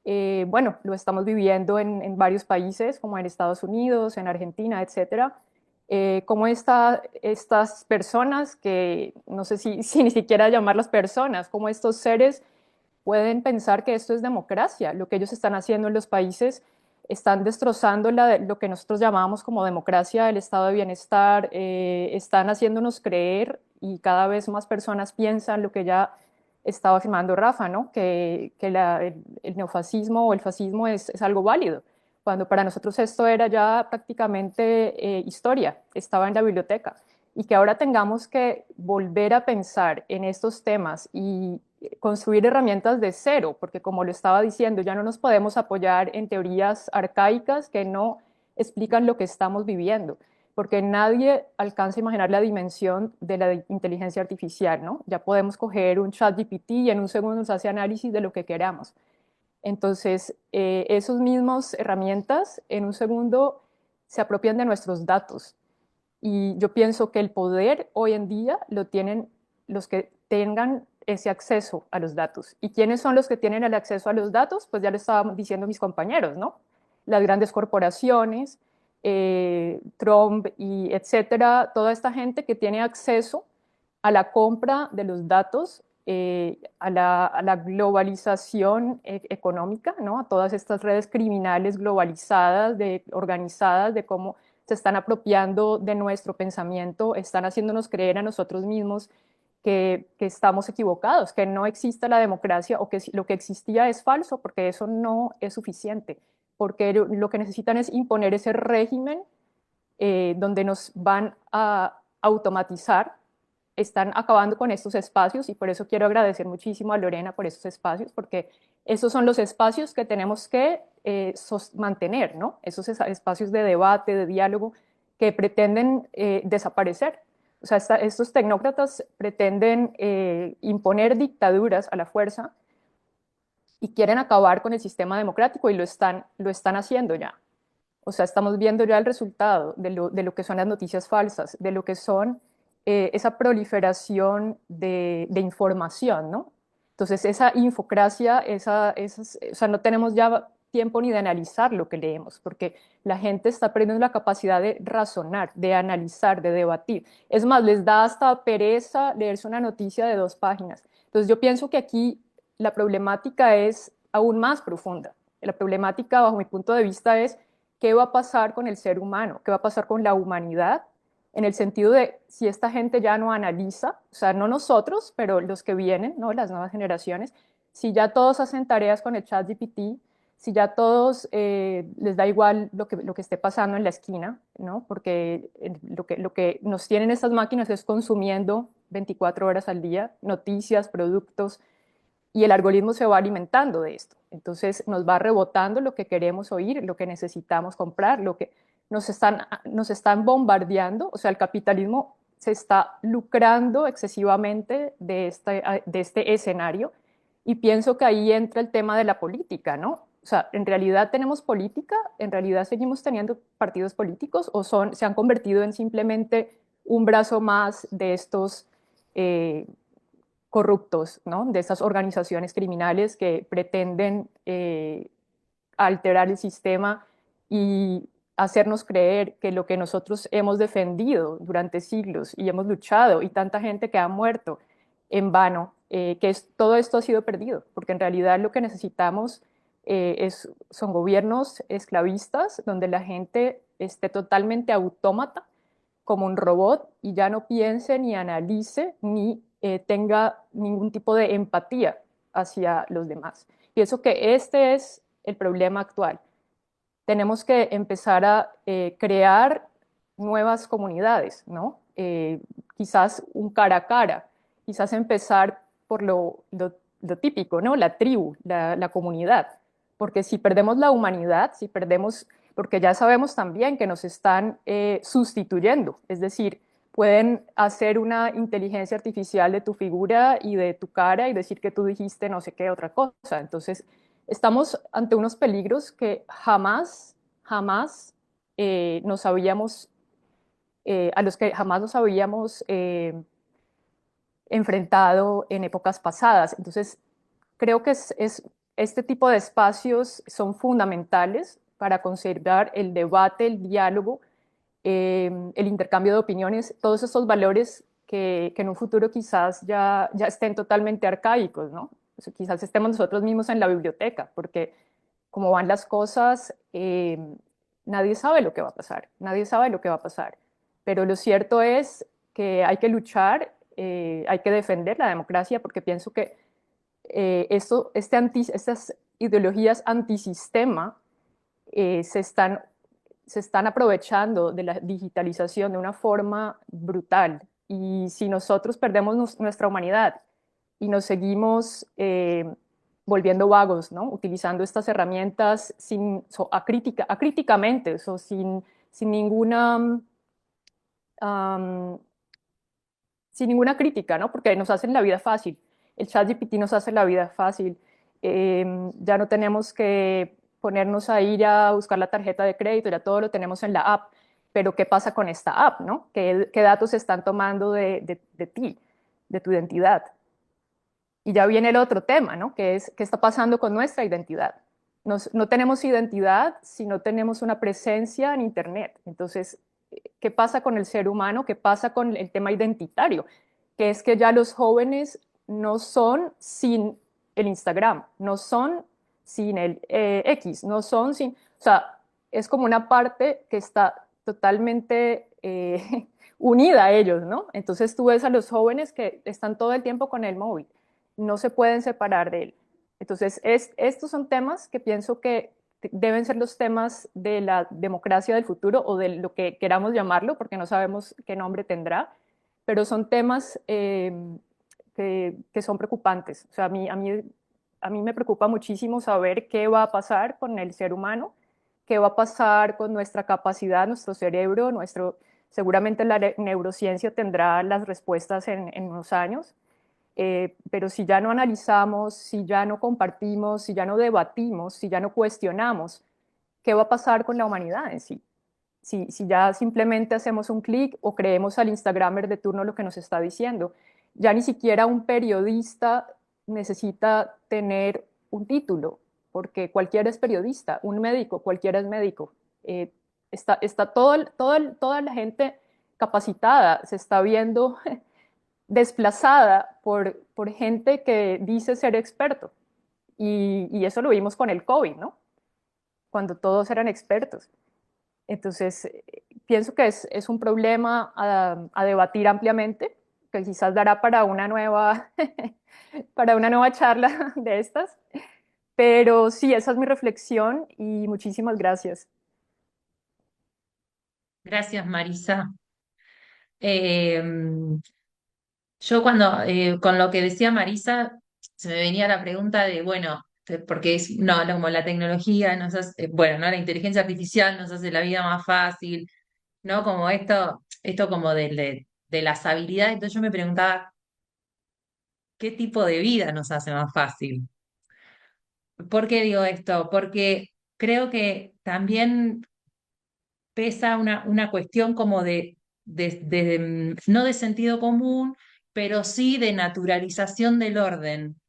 Bueno, lo estamos viviendo en varios países, como en Estados Unidos, en Argentina, etcétera. Como estas personas, que no sé si ni siquiera llamarlas personas, como estos seres pueden pensar que esto es democracia. Lo que ellos están haciendo en los países están destrozando lo que nosotros llamamos como democracia, el estado de bienestar, están haciéndonos creer y cada vez más personas piensan lo que ya estaba afirmando Rafa, ¿no? Que el neofascismo o el fascismo es algo válido, cuando para nosotros esto era ya prácticamente historia, estaba en la biblioteca, y que ahora tengamos que volver a pensar en estos temas y construir herramientas de cero, porque como lo estaba diciendo, ya no nos podemos apoyar en teorías arcaicas que no explican lo que estamos viviendo, porque nadie alcanza a imaginar la dimensión de la inteligencia artificial, ¿no? Ya podemos coger un chat GPT y en un segundo nos hace análisis de lo que queramos. Entonces, esas mismas herramientas en un segundo se apropian de nuestros datos. Y yo pienso que el poder hoy en día lo tienen los que tengan ese acceso a los datos. ¿Y quiénes son los que tienen el acceso a los datos? Pues ya lo estaban diciendo mis compañeros, ¿no? Las grandes corporaciones, Trump y etcétera, toda esta gente que tiene acceso a la compra de los datos, a la globalización económica, ¿no? A todas estas redes criminales globalizadas, organizadas, de cómo se están apropiando de nuestro pensamiento, están haciéndonos creer a nosotros mismos que estamos equivocados, que no existe la democracia o que lo que existía es falso, porque eso no es suficiente, porque lo que necesitan es imponer ese régimen donde nos van a automatizar están acabando con estos espacios y por eso quiero agradecer muchísimo a Lorena por estos espacios, porque esos son los espacios que tenemos que mantener, ¿no? Esos espacios de debate, de diálogo que pretenden desaparecer. O sea, estos tecnócratas pretenden imponer dictaduras a la fuerza y quieren acabar con el sistema democrático y lo están haciendo ya. O sea, estamos viendo ya el resultado de lo que son las noticias falsas, de lo que son esa proliferación de información, ¿no? Entonces, esa infocracia, o sea, no tenemos ya tiempo ni de analizar lo que leemos, porque la gente está perdiendo la capacidad de razonar, de analizar, de debatir. Es más, les da hasta pereza leerse una noticia de 2 páginas. Entonces, yo pienso que aquí la problemática es aún más profunda. La problemática, bajo mi punto de vista, es qué va a pasar con el ser humano, qué va a pasar con la humanidad, en el sentido de si esta gente ya no analiza, o sea, no nosotros, pero los que vienen, ¿no? Las nuevas generaciones, si ya todos hacen tareas con el chat GPT, si ya todos les da igual lo que esté pasando en la esquina, ¿no? Porque lo que nos tienen estas máquinas es consumiendo 24 horas al día noticias, productos, y el algoritmo se va alimentando de esto. Entonces nos va rebotando lo que queremos oír, lo que necesitamos comprar, lo que nos están bombardeando. O sea, el capitalismo se está lucrando excesivamente de este escenario y pienso que ahí entra el tema de la política, ¿no? O sea, ¿en realidad tenemos política? ¿En realidad seguimos teniendo partidos políticos o se han convertido en simplemente un brazo más de estos corruptos, ¿no? De estas organizaciones criminales que pretenden alterar el sistema y hacernos creer que lo que nosotros hemos defendido durante siglos y hemos luchado y tanta gente que ha muerto en vano, todo esto ha sido perdido, porque en realidad lo que necesitamos son gobiernos esclavistas donde la gente esté totalmente autómata como un robot y ya no piense ni analice ni tenga ningún tipo de empatía hacia los demás. Pienso que este es el problema actual. Tenemos que empezar a crear nuevas comunidades, ¿no? Quizás un cara a cara, quizás empezar por lo típico, ¿no? La tribu, la comunidad. Porque si perdemos la humanidad, si perdemos, porque ya sabemos también que nos están sustituyendo, es decir, pueden hacer una inteligencia artificial de tu figura y de tu cara y decir que tú dijiste no sé qué otra cosa. Entonces, estamos ante unos peligros que jamás nos habíamos, a los que jamás nos habíamos enfrentado en épocas pasadas. Entonces, creo que este tipo de espacios son fundamentales para conservar el debate, el diálogo, el intercambio de opiniones, todos esos valores que en un futuro quizás ya estén totalmente arcaicos, ¿no? O sea, quizás estemos nosotros mismos en la biblioteca, porque como van las cosas, nadie sabe lo que va a pasar, nadie sabe lo que va a pasar. Pero lo cierto es que hay que luchar, hay que defender la democracia, porque pienso que estas ideologías antisistema se están aprovechando de la digitalización de una forma brutal. Y si nosotros perdemos nuestra humanidad y nos seguimos volviendo vagos, ¿no? Utilizando estas herramientas acríticamente, sin ninguna, um, sin ninguna crítica, ¿no? Porque nos hacen la vida fácil. El ChatGPT nos hace la vida fácil. Ya no tenemos que ponernos a ir a buscar la tarjeta de crédito, ya todo lo tenemos en la app. Pero ¿qué pasa con esta app, no? ¿Qué datos se están tomando de ti, de tu identidad? Y ya viene el otro tema, ¿no? Que es, ¿qué está pasando con nuestra identidad? No tenemos identidad si no tenemos una presencia en Internet. Entonces, ¿qué pasa con el ser humano? ¿Qué pasa con el tema identitario? Que es que ya los jóvenes no son sin el Instagram, no son sin el X, no son sin... O sea, es como una parte que está totalmente unida a ellos, ¿no? Entonces tú ves a los jóvenes que están todo el tiempo con el móvil, no se pueden separar de él. Entonces, estos son temas que pienso que deben ser los temas de la democracia del futuro o de lo que queramos llamarlo, porque no sabemos qué nombre tendrá, pero son temas que son preocupantes. O sea, a mí me preocupa muchísimo saber qué va a pasar con el ser humano, qué va a pasar con nuestra capacidad, nuestro cerebro, seguramente la neurociencia tendrá las respuestas en unos años, pero si ya no analizamos, si ya no compartimos, si ya no debatimos, si ya no cuestionamos, ¿qué va a pasar con la humanidad en sí? Si ya simplemente hacemos un clic o creemos al Instagramer de turno lo que nos está diciendo. Ya ni siquiera un periodista necesita tener un título, porque cualquiera es periodista, un médico, cualquiera es médico. Está toda la gente capacitada, se está viendo desplazada por gente que dice ser experto. Y eso lo vimos con el COVID, ¿no? Cuando todos eran expertos. Entonces, pienso que es un problema a debatir ampliamente, que quizás dará para una nueva, para una nueva charla de estas. Pero sí, esa es mi reflexión y muchísimas gracias. Gracias, Marisa. Eh, yo con lo que decía Marisa, se me venía la pregunta de, bueno, porque no, como la tecnología nos hace, bueno, ¿no? La inteligencia artificial nos hace la vida más fácil, ¿no? Como esto como de las habilidades. Entonces yo me preguntaba, ¿qué tipo de vida nos hace más fácil? ¿Por qué digo esto? Porque creo que también pesa una cuestión como no de sentido común, pero sí de naturalización del orden,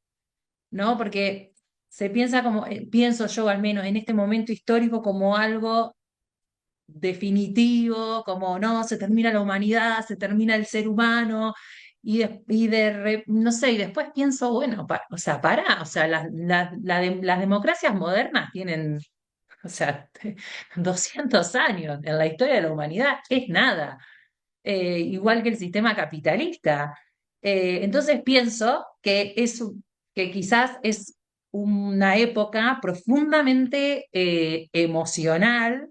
¿no? Porque se piensa como, pienso yo al menos en este momento histórico como algo definitivo, como no, se termina la humanidad, se termina el ser humano, no sé, y después pienso, bueno, o sea, o sea, las democracias modernas tienen, o sea, 200 años en la historia de la humanidad, es nada, igual que el sistema capitalista. Entonces pienso que quizás es una época profundamente emocional,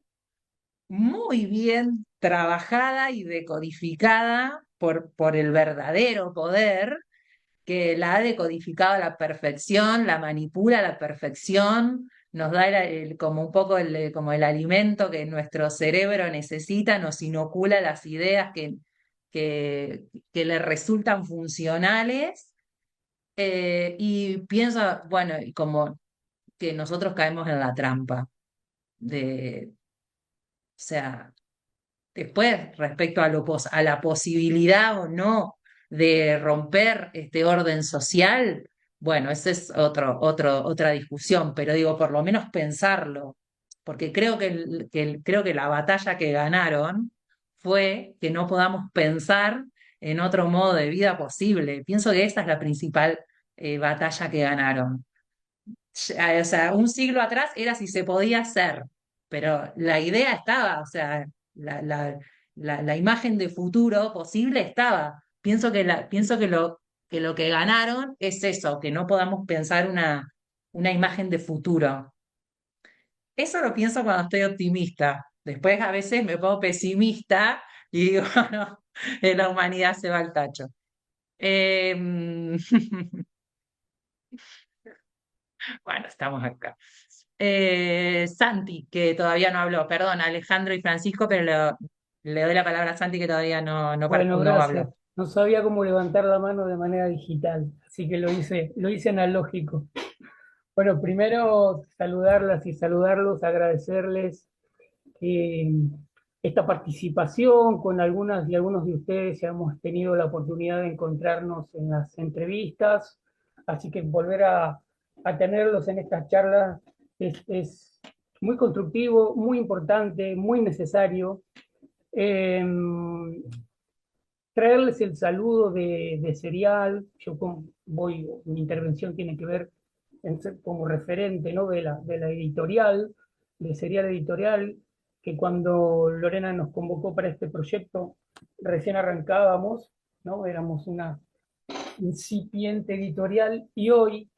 muy bien trabajada y decodificada por el verdadero poder que la ha decodificado a la perfección, la manipula a la perfección, nos da como un poco como el alimento que nuestro cerebro necesita, nos inocula las ideas que, que le resultan funcionales. Y pienso, bueno, y como que nosotros caemos en la trampa o sea, después, respecto a la posibilidad o no de romper este orden social, bueno, esa es otra discusión, pero digo, por lo menos pensarlo, porque creo creo que la batalla que ganaron fue que no podamos pensar en otro modo de vida posible. Pienso que esa es la principal batalla que ganaron. O sea, un siglo atrás era si se podía hacer, pero la idea estaba, o sea, la, la, la imagen de futuro posible estaba. Pienso que lo que ganaron es eso, que no podamos pensar una imagen de futuro. Eso lo pienso cuando estoy optimista. Después a veces me pongo pesimista y digo, no, la humanidad se va al tacho. Em, Bueno, estamos acá. Santi, que todavía no habló, perdón, Alejandro y Francisco, pero le doy la palabra a Santi que todavía Bueno, no gracias. habló. No sabía cómo levantar la mano de manera digital, así que lo hice analógico. Bueno, primero saludarlas y saludarlos, agradecerles eh, esta participación con algunas y algunos de ustedes. Ya hemos tenido la oportunidad de encontrarnos en las entrevistas, así que volver a tenerlos en estas charlas es muy constructivo, muy importante, muy necesario. Eh, Traerles el saludo de Serial. Mi intervención tiene que ver en ser como referente, ¿no? de la editorial, de Serial Editorial, que cuando Lorena nos convocó para este proyecto, recién arrancábamos, ¿no? Éramos una incipiente editorial y hoy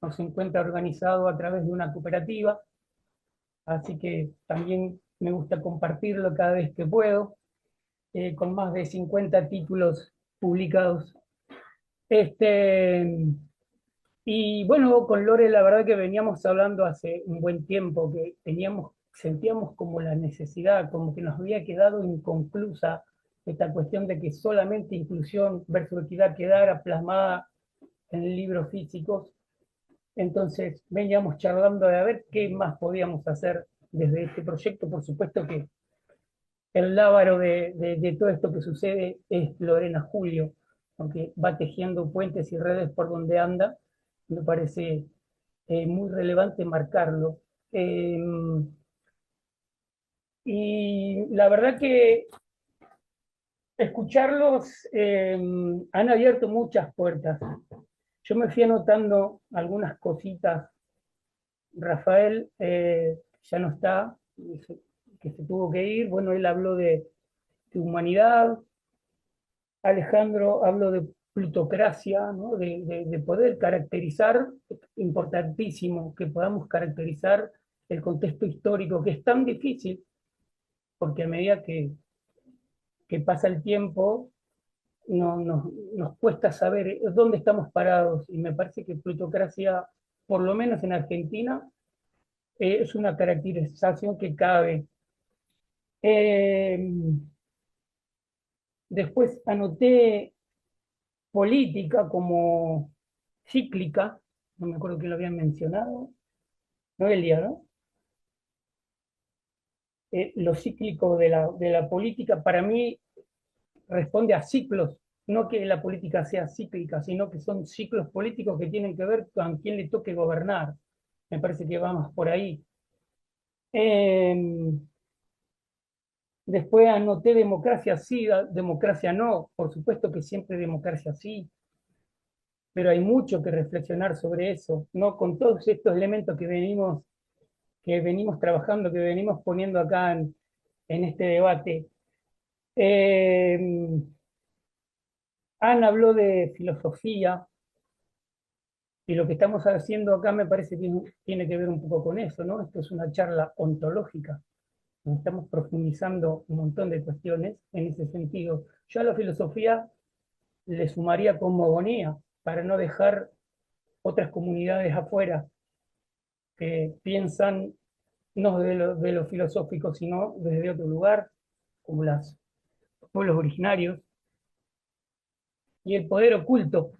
nos encuentra organizado a través de una cooperativa, así que también me gusta compartirlo cada vez que puedo. con más de 50 títulos publicados. Este, y bueno, con Lore la verdad que veníamos hablando hace un buen tiempo, que sentíamos como la necesidad, como que nos había quedado inconclusa esta cuestión de que solamente inclusión versus equidad quedara plasmada en libros físicos. Entonces veníamos charlando de a ver qué más podíamos hacer desde este proyecto. Por supuesto que el lábaro de todo esto que sucede es Lorena Julio, aunque va tejiendo puentes y redes por donde anda. Me parece muy relevante marcarlo. Eh, y la verdad que escucharlos han abierto muchas puertas. Yo me fui anotando algunas cositas. Rafael ya no está, que se tuvo que ir. Bueno, él habló de humanidad. Alejandro habló de plutocracia, ¿no? De poder caracterizar, importantísimo que podamos caracterizar el contexto histórico, que es tan difícil, porque a medida que pasa el tiempo, nos cuesta saber dónde estamos parados, y me parece que plutocracia, por lo menos en Argentina, es una caracterización que cabe. Después anoté política como cíclica, no me acuerdo quién lo había mencionado, Noelia, ¿no? Lo cíclico de la política para mí responde a ciclos, no que la política sea cíclica, sino que son ciclos políticos que tienen que ver con quién le toque gobernar. Me parece que vamos por ahí. Después anoté democracia sí, democracia no. Por supuesto que siempre democracia sí, pero hay mucho que reflexionar sobre eso, ¿no? Con todos estos elementos que venimos trabajando, que venimos poniendo acá en este debate. Ana habló de filosofía, y lo que estamos haciendo acá me parece que tiene que ver un poco con eso, ¿no? Esto es una charla ontológica, donde estamos profundizando un montón de cuestiones en ese sentido. Yo a la filosofía le sumaría cosmogonía, para no dejar otras comunidades afuera que piensan no de lo filosófico, sino desde otro lugar, como los pueblos originarios. Y el poder oculto,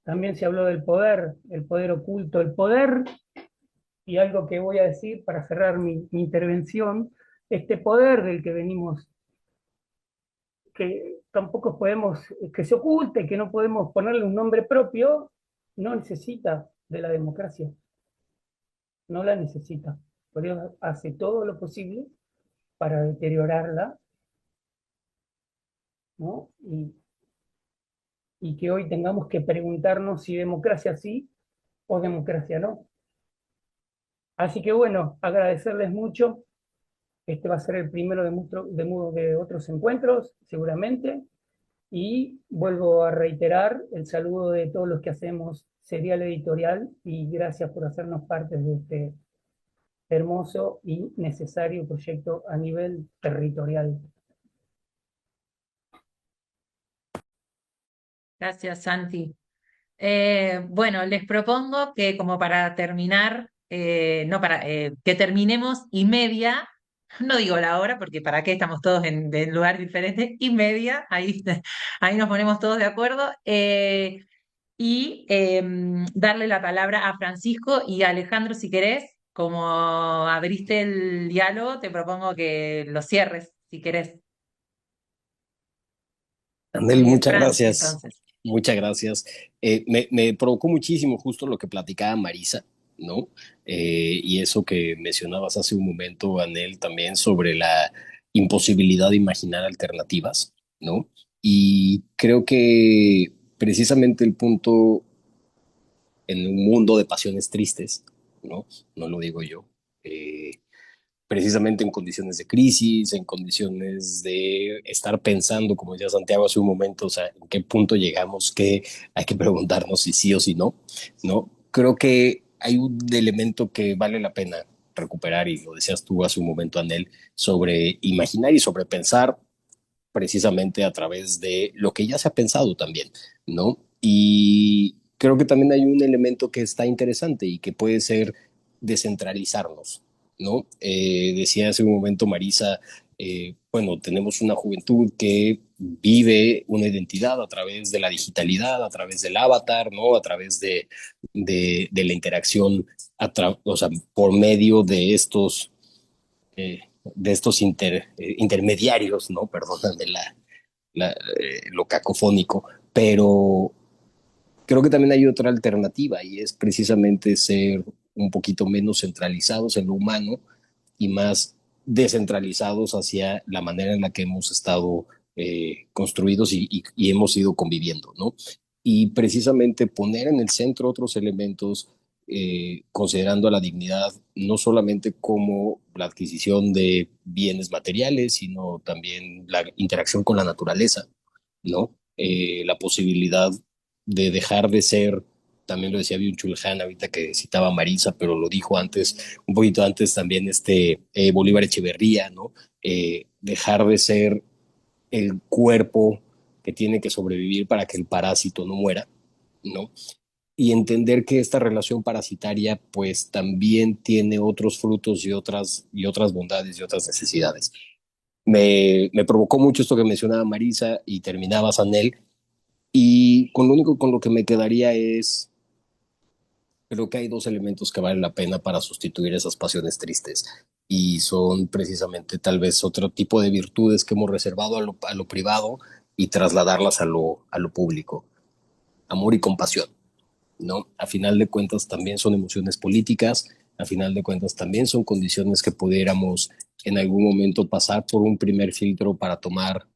también se habló del poder, el poder oculto, el poder, y algo que voy a decir para cerrar mi intervención, este poder del que venimos, que tampoco podemos, que se oculte, que no podemos ponerle un nombre propio, no necesita de la democracia, no la necesita. Por eso hace todo lo posible para deteriorarla, ¿no? Y que hoy tengamos que preguntarnos si democracia sí o democracia no. Así que bueno, agradecerles mucho. Este va a ser el primero de otros encuentros, seguramente. Y vuelvo a reiterar el saludo de todos los que hacemos Serial Editorial, y gracias por hacernos parte de este hermoso y necesario proyecto a nivel territorial. Gracias, Santi. Bueno, les propongo que como para terminar, no para que terminemos y media, no digo la hora porque para qué estamos todos en lugares diferentes, y media, ahí, ahí nos ponemos todos de acuerdo, y darle la palabra a Francisco y a Alejandro si querés, como abriste el diálogo, te propongo que lo cierres si querés. Anel, Muy bien, muchas Franci, gracias. entonces. Muchas gracias. Me provocó muchísimo justo lo que platicaba Marisa, ¿no? Y eso que mencionabas hace un momento, Anel, también sobre la imposibilidad de imaginar alternativas, ¿no? Y creo que precisamente el punto en un mundo de pasiones tristes, ¿no? No lo digo yo. Precisamente en condiciones de crisis, en condiciones de estar pensando, como decía Santiago hace un momento, o sea, en qué punto llegamos, que hay que preguntarnos si sí o si no, ¿no? Creo que hay un elemento que vale la pena recuperar, y lo decías tú hace un momento, Anel, sobre imaginar y sobre pensar precisamente a través de lo que ya se ha pensado también, ¿no? Y creo que también hay un elemento que está interesante y que puede ser descentralizarnos, ¿no? Decía hace un momento Marisa, bueno, tenemos una juventud que vive una identidad a través de la digitalidad, a través del avatar, ¿no? A través de la interacción, o sea, por medio de estos intermediarios, ¿no? Perdóname lo cacofónico, pero creo que también hay otra alternativa y es precisamente ser un poquito menos centralizados en lo humano y más descentralizados hacia la manera en la que hemos estado construidos y hemos ido conviviendo, ¿no? Y precisamente poner en el centro otros elementos, considerando a la dignidad no solamente como la adquisición de bienes materiales, sino también la interacción con la naturaleza, ¿no? La posibilidad de dejar de ser, también lo decía Byung-Chul Han ahorita que citaba a Marisa, pero lo dijo antes, un poquito antes también Bolívar Echeverría, ¿no? Dejar de ser el cuerpo que tiene que sobrevivir para que el parásito no muera, ¿no? Y entender que esta relación parasitaria pues también tiene otros frutos y otras bondades y otras necesidades. Me provocó mucho esto que mencionaba Marisa y terminaba Sanel, y con lo único con lo que me quedaría es, creo que hay dos elementos que valen la pena para sustituir esas pasiones tristes y son precisamente tal vez otro tipo de virtudes que hemos reservado a lo privado y trasladarlas a lo público. Amor y compasión, ¿no? A final de cuentas también son emociones políticas, a final de cuentas también son condiciones que pudiéramos en algún momento pasar por un primer filtro para tomar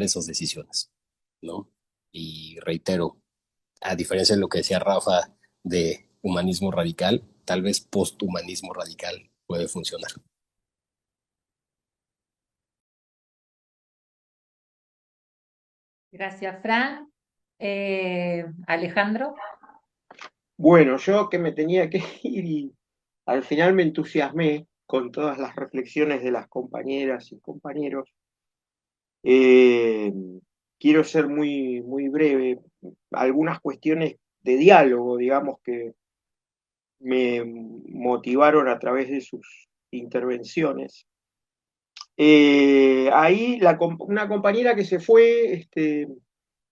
esas decisiones, ¿no? Y reitero, a diferencia de lo que decía Rafa de humanismo radical, tal vez posthumanismo radical puede funcionar. Gracias, Fran. Alejandro. Bueno, yo que me tenía que ir y al final me entusiasmé con todas las reflexiones de las compañeras y compañeros. Eh, Quiero ser muy, muy breve. Algunas cuestiones de diálogo, digamos, que me motivaron a través de sus intervenciones. Ahí una compañera que se fue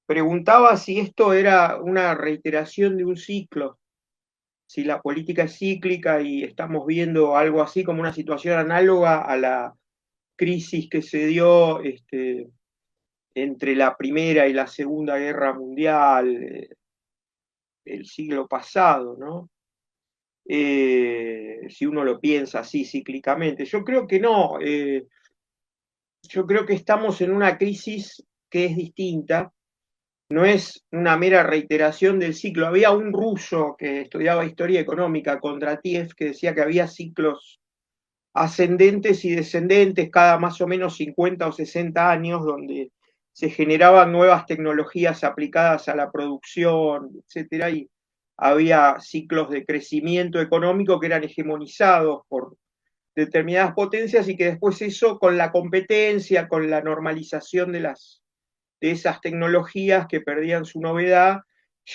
preguntaba si esto era una reiteración de un ciclo, si la política es cíclica y estamos viendo algo así como una situación análoga a la crisis que se dio entre la Primera y la Segunda Guerra Mundial, el siglo pasado, ¿no? Si uno lo piensa así cíclicamente. Yo creo que no, yo creo que estamos en una crisis que es distinta, no es una mera reiteración del ciclo. Había un ruso que estudiaba historia económica, Kondratiev, que decía que había ciclos ascendentes y descendentes cada más o menos 50 o 60 años, donde se generaban nuevas tecnologías aplicadas a la producción, etcétera, y había ciclos de crecimiento económico que eran hegemonizados por determinadas potencias y que después eso con la competencia, con la normalización de esas tecnologías que perdían su novedad,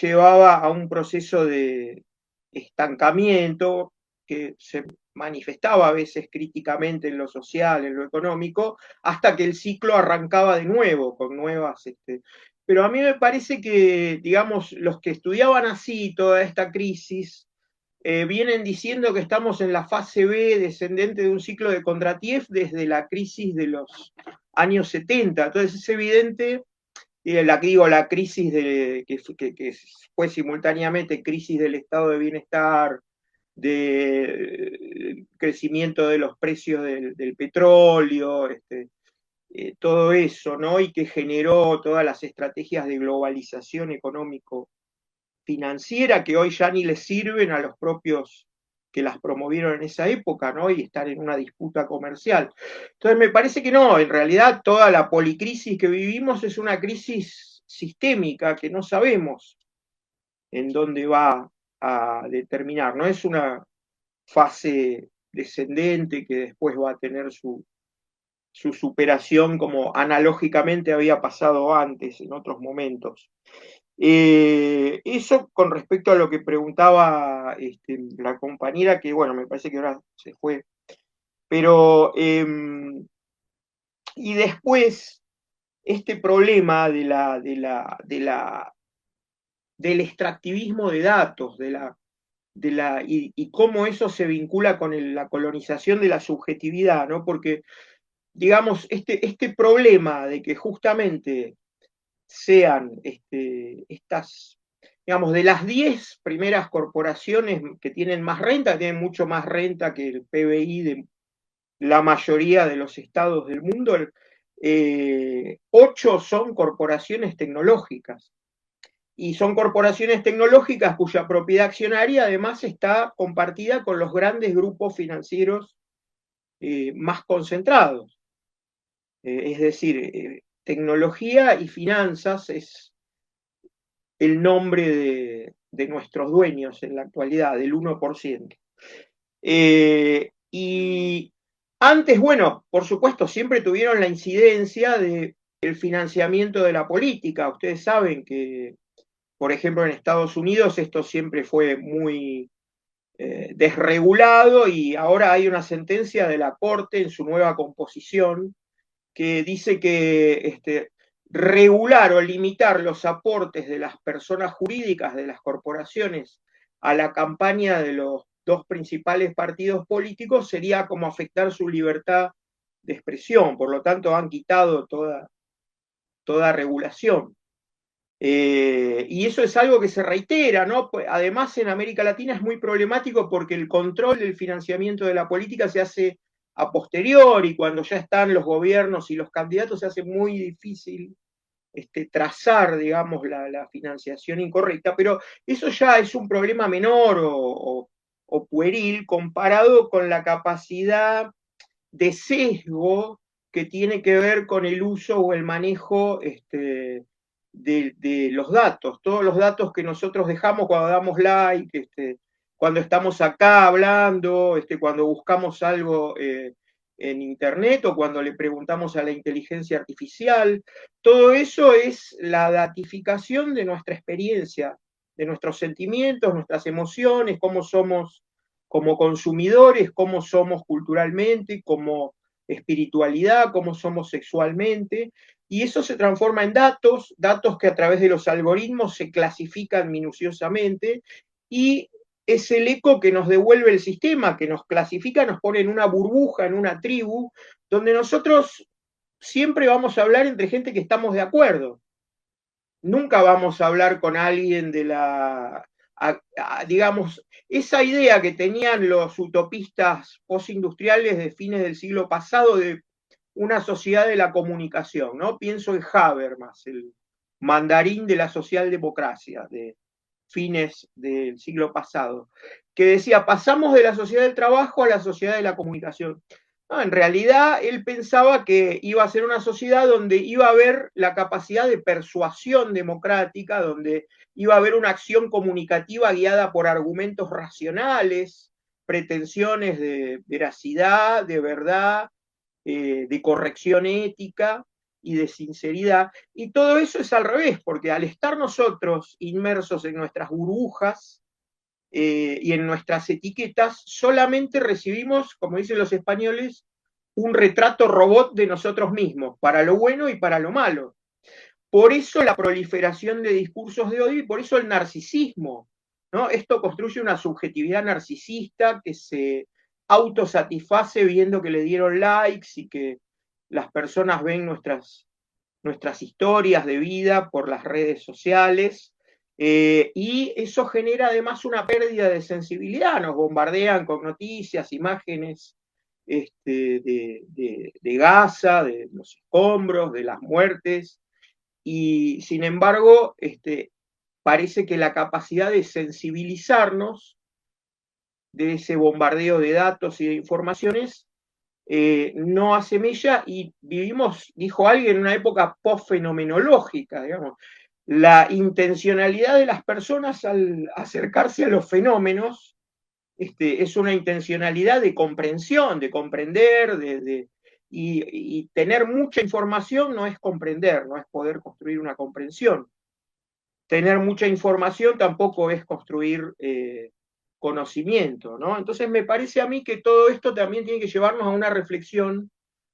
llevaba a un proceso de estancamiento que se manifestaba a veces críticamente en lo social, en lo económico, hasta que el ciclo arrancaba de nuevo con nuevas. Pero a mí me parece que, digamos, los que estudiaban así toda esta crisis, vienen diciendo que estamos en la fase B descendente de un ciclo de Kondratiev desde la crisis de los años 70. Entonces es evidente la crisis que fue simultáneamente crisis del estado de bienestar, de crecimiento de los precios del petróleo, todo eso, ¿no? Y que generó todas las estrategias de globalización económico financiera que hoy ya ni les sirven a los propios que las promovieron en esa época, ¿no? Y están en una disputa comercial. Entonces me parece que no, en realidad toda la policrisis que vivimos es una crisis sistémica que no sabemos en dónde va a determinar, no es una fase descendente que después va a tener su superación como analógicamente había pasado antes, en otros momentos. Eso con respecto a lo que preguntaba la compañera, que bueno, me parece que ahora se fue, pero y después este problema del extractivismo de datos, y cómo eso se vincula con la colonización de la subjetividad, ¿no? Porque, digamos, este problema de que justamente sean estas, digamos, de las 10 primeras corporaciones que tienen más renta, tienen mucho más renta que el PBI de la mayoría de los estados del mundo, 8 son corporaciones tecnológicas. Y son corporaciones tecnológicas cuya propiedad accionaria además está compartida con los grandes grupos financieros más concentrados. Es decir, tecnología y finanzas es el nombre de nuestros dueños en la actualidad, del 1%. Y antes, bueno, por supuesto, siempre tuvieron la incidencia del financiamiento de la política. Ustedes saben que, por ejemplo, en Estados Unidos esto siempre fue muy desregulado y ahora hay una sentencia de la Corte en su nueva composición que dice que regular o limitar los aportes de las personas jurídicas, de las corporaciones, a la campaña de los dos principales partidos políticos sería como afectar su libertad de expresión. Por lo tanto, han quitado toda regulación. Y eso es algo que se reitera, ¿no? Además, en América Latina es muy problemático porque el control del financiamiento de la política se hace a posteriori, cuando ya están los gobiernos y los candidatos, se hace muy difícil trazar, digamos, la financiación incorrecta, pero eso ya es un problema menor o pueril comparado con la capacidad de sesgo que tiene que ver con el uso o el manejo de los datos, todos los datos que nosotros dejamos cuando damos like, cuando estamos acá hablando, cuando buscamos algo en internet o cuando le preguntamos a la inteligencia artificial, todo eso es la datificación de nuestra experiencia, de nuestros sentimientos, nuestras emociones, cómo somos como consumidores, cómo somos culturalmente, como espiritualidad, cómo somos sexualmente, y eso se transforma en datos que a través de los algoritmos se clasifican minuciosamente, y es el eco que nos devuelve el sistema, que nos clasifica, nos pone en una burbuja, en una tribu, donde nosotros siempre vamos a hablar entre gente que estamos de acuerdo. Nunca vamos a hablar con alguien de digamos, esa idea que tenían los utopistas postindustriales de fines del siglo pasado de una sociedad de la comunicación, ¿no? Pienso en Habermas, el mandarín de la socialdemocracia de fines del siglo pasado, que decía, pasamos de la sociedad del trabajo a la sociedad de la comunicación. No, en realidad él pensaba que iba a ser una sociedad donde iba a haber la capacidad de persuasión democrática, donde iba a haber una acción comunicativa guiada por argumentos racionales, pretensiones de veracidad, de verdad, de corrección ética y de sinceridad. Y todo eso es al revés, porque al estar nosotros inmersos en nuestras burbujas y en nuestras etiquetas, solamente recibimos, como dicen los españoles, un retrato robot de nosotros mismos, para lo bueno y para lo malo. Por eso la proliferación de discursos de odio y por eso el narcisismo, ¿no? Esto construye una subjetividad narcisista que se autosatisface viendo que le dieron likes y que las personas ven nuestras historias de vida por las redes sociales, y eso genera además una pérdida de sensibilidad, nos bombardean con noticias, imágenes de Gaza, de los escombros, de las muertes, y sin embargo parece que la capacidad de sensibilizarnos de ese bombardeo de datos y de informaciones no hace mella, y vivimos, dijo alguien, en una época post-fenomenológica, digamos. La intencionalidad de las personas al acercarse a los fenómenos es una intencionalidad de comprensión, de comprender, y tener mucha información no es comprender, no es poder construir una comprensión. Tener mucha información tampoco es construir conocimiento, ¿no? Entonces me parece a mí que todo esto también tiene que llevarnos a una reflexión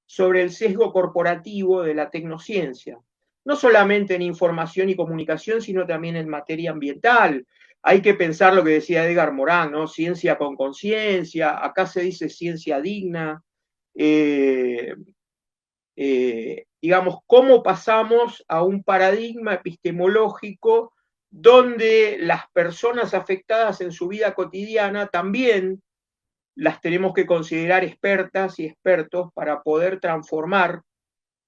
sobre el sesgo corporativo de la tecnociencia, no solamente en información y comunicación, sino también en materia ambiental. Hay que pensar lo que decía Edgar Morán, ¿no? Ciencia con conciencia, acá se dice ciencia digna, digamos, cómo pasamos a un paradigma epistemológico donde las personas afectadas en su vida cotidiana también las tenemos que considerar expertas y expertos para poder transformar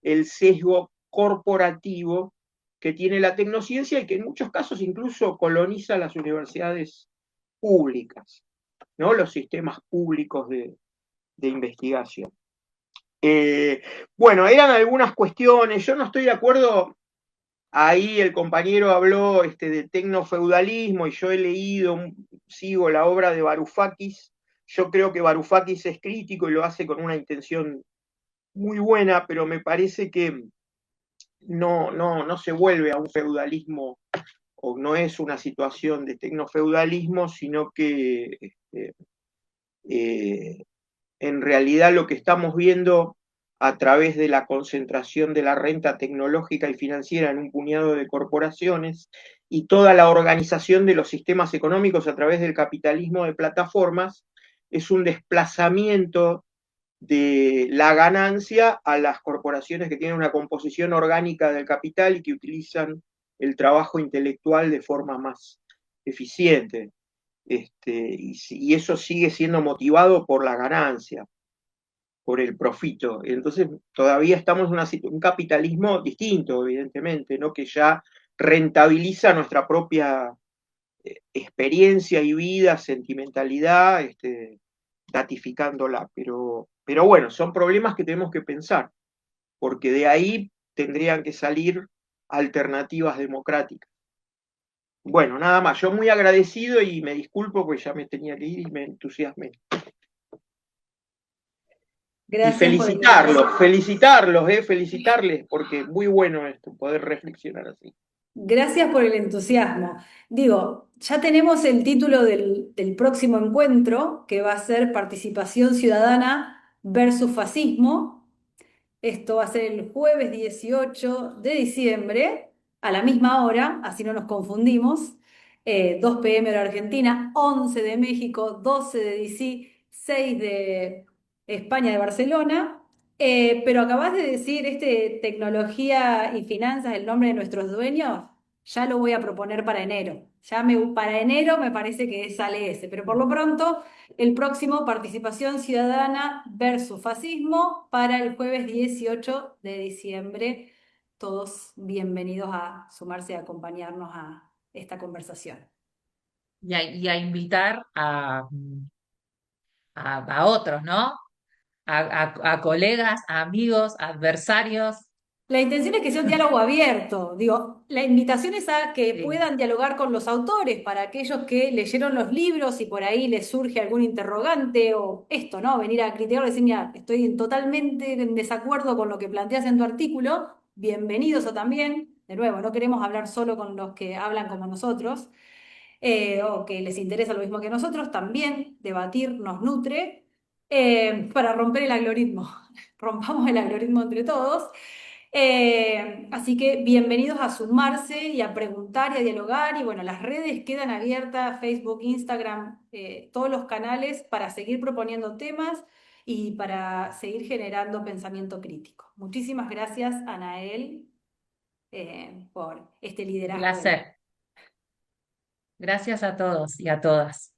el sesgo corporativo que tiene la tecnociencia y que en muchos casos incluso coloniza las universidades públicas, ¿no? Los sistemas públicos de investigación. Bueno, eran algunas cuestiones, yo no estoy de acuerdo, ahí el compañero habló de tecnofeudalismo y yo he leído, sigo la obra de Varoufakis, yo creo que Varoufakis es crítico y lo hace con una intención muy buena, pero me parece que no se vuelve a un feudalismo o no es una situación de tecnofeudalismo, sino que en realidad lo que estamos viendo a través de la concentración de la renta tecnológica y financiera en un puñado de corporaciones y toda la organización de los sistemas económicos a través del capitalismo de plataformas, es un desplazamiento de la ganancia a las corporaciones que tienen una composición orgánica del capital y que utilizan el trabajo intelectual de forma más eficiente. Y eso sigue siendo motivado por la ganancia, por el profito. Entonces todavía estamos en un capitalismo distinto, evidentemente, ¿no? Que ya rentabiliza nuestra propia experiencia y vida, sentimentalidad, datificándola. Pero bueno, son problemas que tenemos que pensar, porque de ahí tendrían que salir alternativas democráticas. Bueno, nada más, yo muy agradecido y me disculpo porque ya me tenía que ir y me entusiasmé. Y Gracias por el felicitarles, porque muy bueno esto, poder reflexionar así. Gracias por el entusiasmo. Digo, ya tenemos el título del próximo encuentro, que va a ser Participación Ciudadana versus Fascismo. Esto va a ser el jueves 18 de diciembre, a la misma hora, así no nos confundimos. 2 p.m. de Argentina, 11 de México, 12 de DC, 6 de España, de Barcelona. Pero acabas de decir, tecnología y finanzas, el nombre de nuestros dueños, ya lo voy a proponer para enero. Para enero me parece que sale ese, pero por lo pronto el próximo, participación ciudadana versus fascismo, para el jueves 18 de diciembre. Todos bienvenidos a sumarse y acompañarnos a esta conversación. Y a invitar a otros, ¿no? A colegas, a amigos, a adversarios. La intención es que sea un diálogo abierto. Digo, la invitación es a que Sí. puedan dialogar con los autores, para aquellos que leyeron los libros y por ahí les surge algún interrogante o esto, ¿no? Venir a criticar y decir, mira, estoy totalmente en desacuerdo con lo que planteas en tu artículo. Bienvenidos o también. De nuevo, no queremos hablar solo con los que hablan como nosotros, o que les interesa lo mismo que nosotros. También debatir nos nutre, para romper el algoritmo. Rompamos el algoritmo entre todos. Así que bienvenidos a sumarse y a preguntar y a dialogar. Y bueno, las redes quedan abiertas, Facebook, Instagram, todos los canales para seguir proponiendo temas y para seguir generando pensamiento crítico. Muchísimas gracias, Anael, por este Un liderazgo. placer. Gracias a todos y a todas.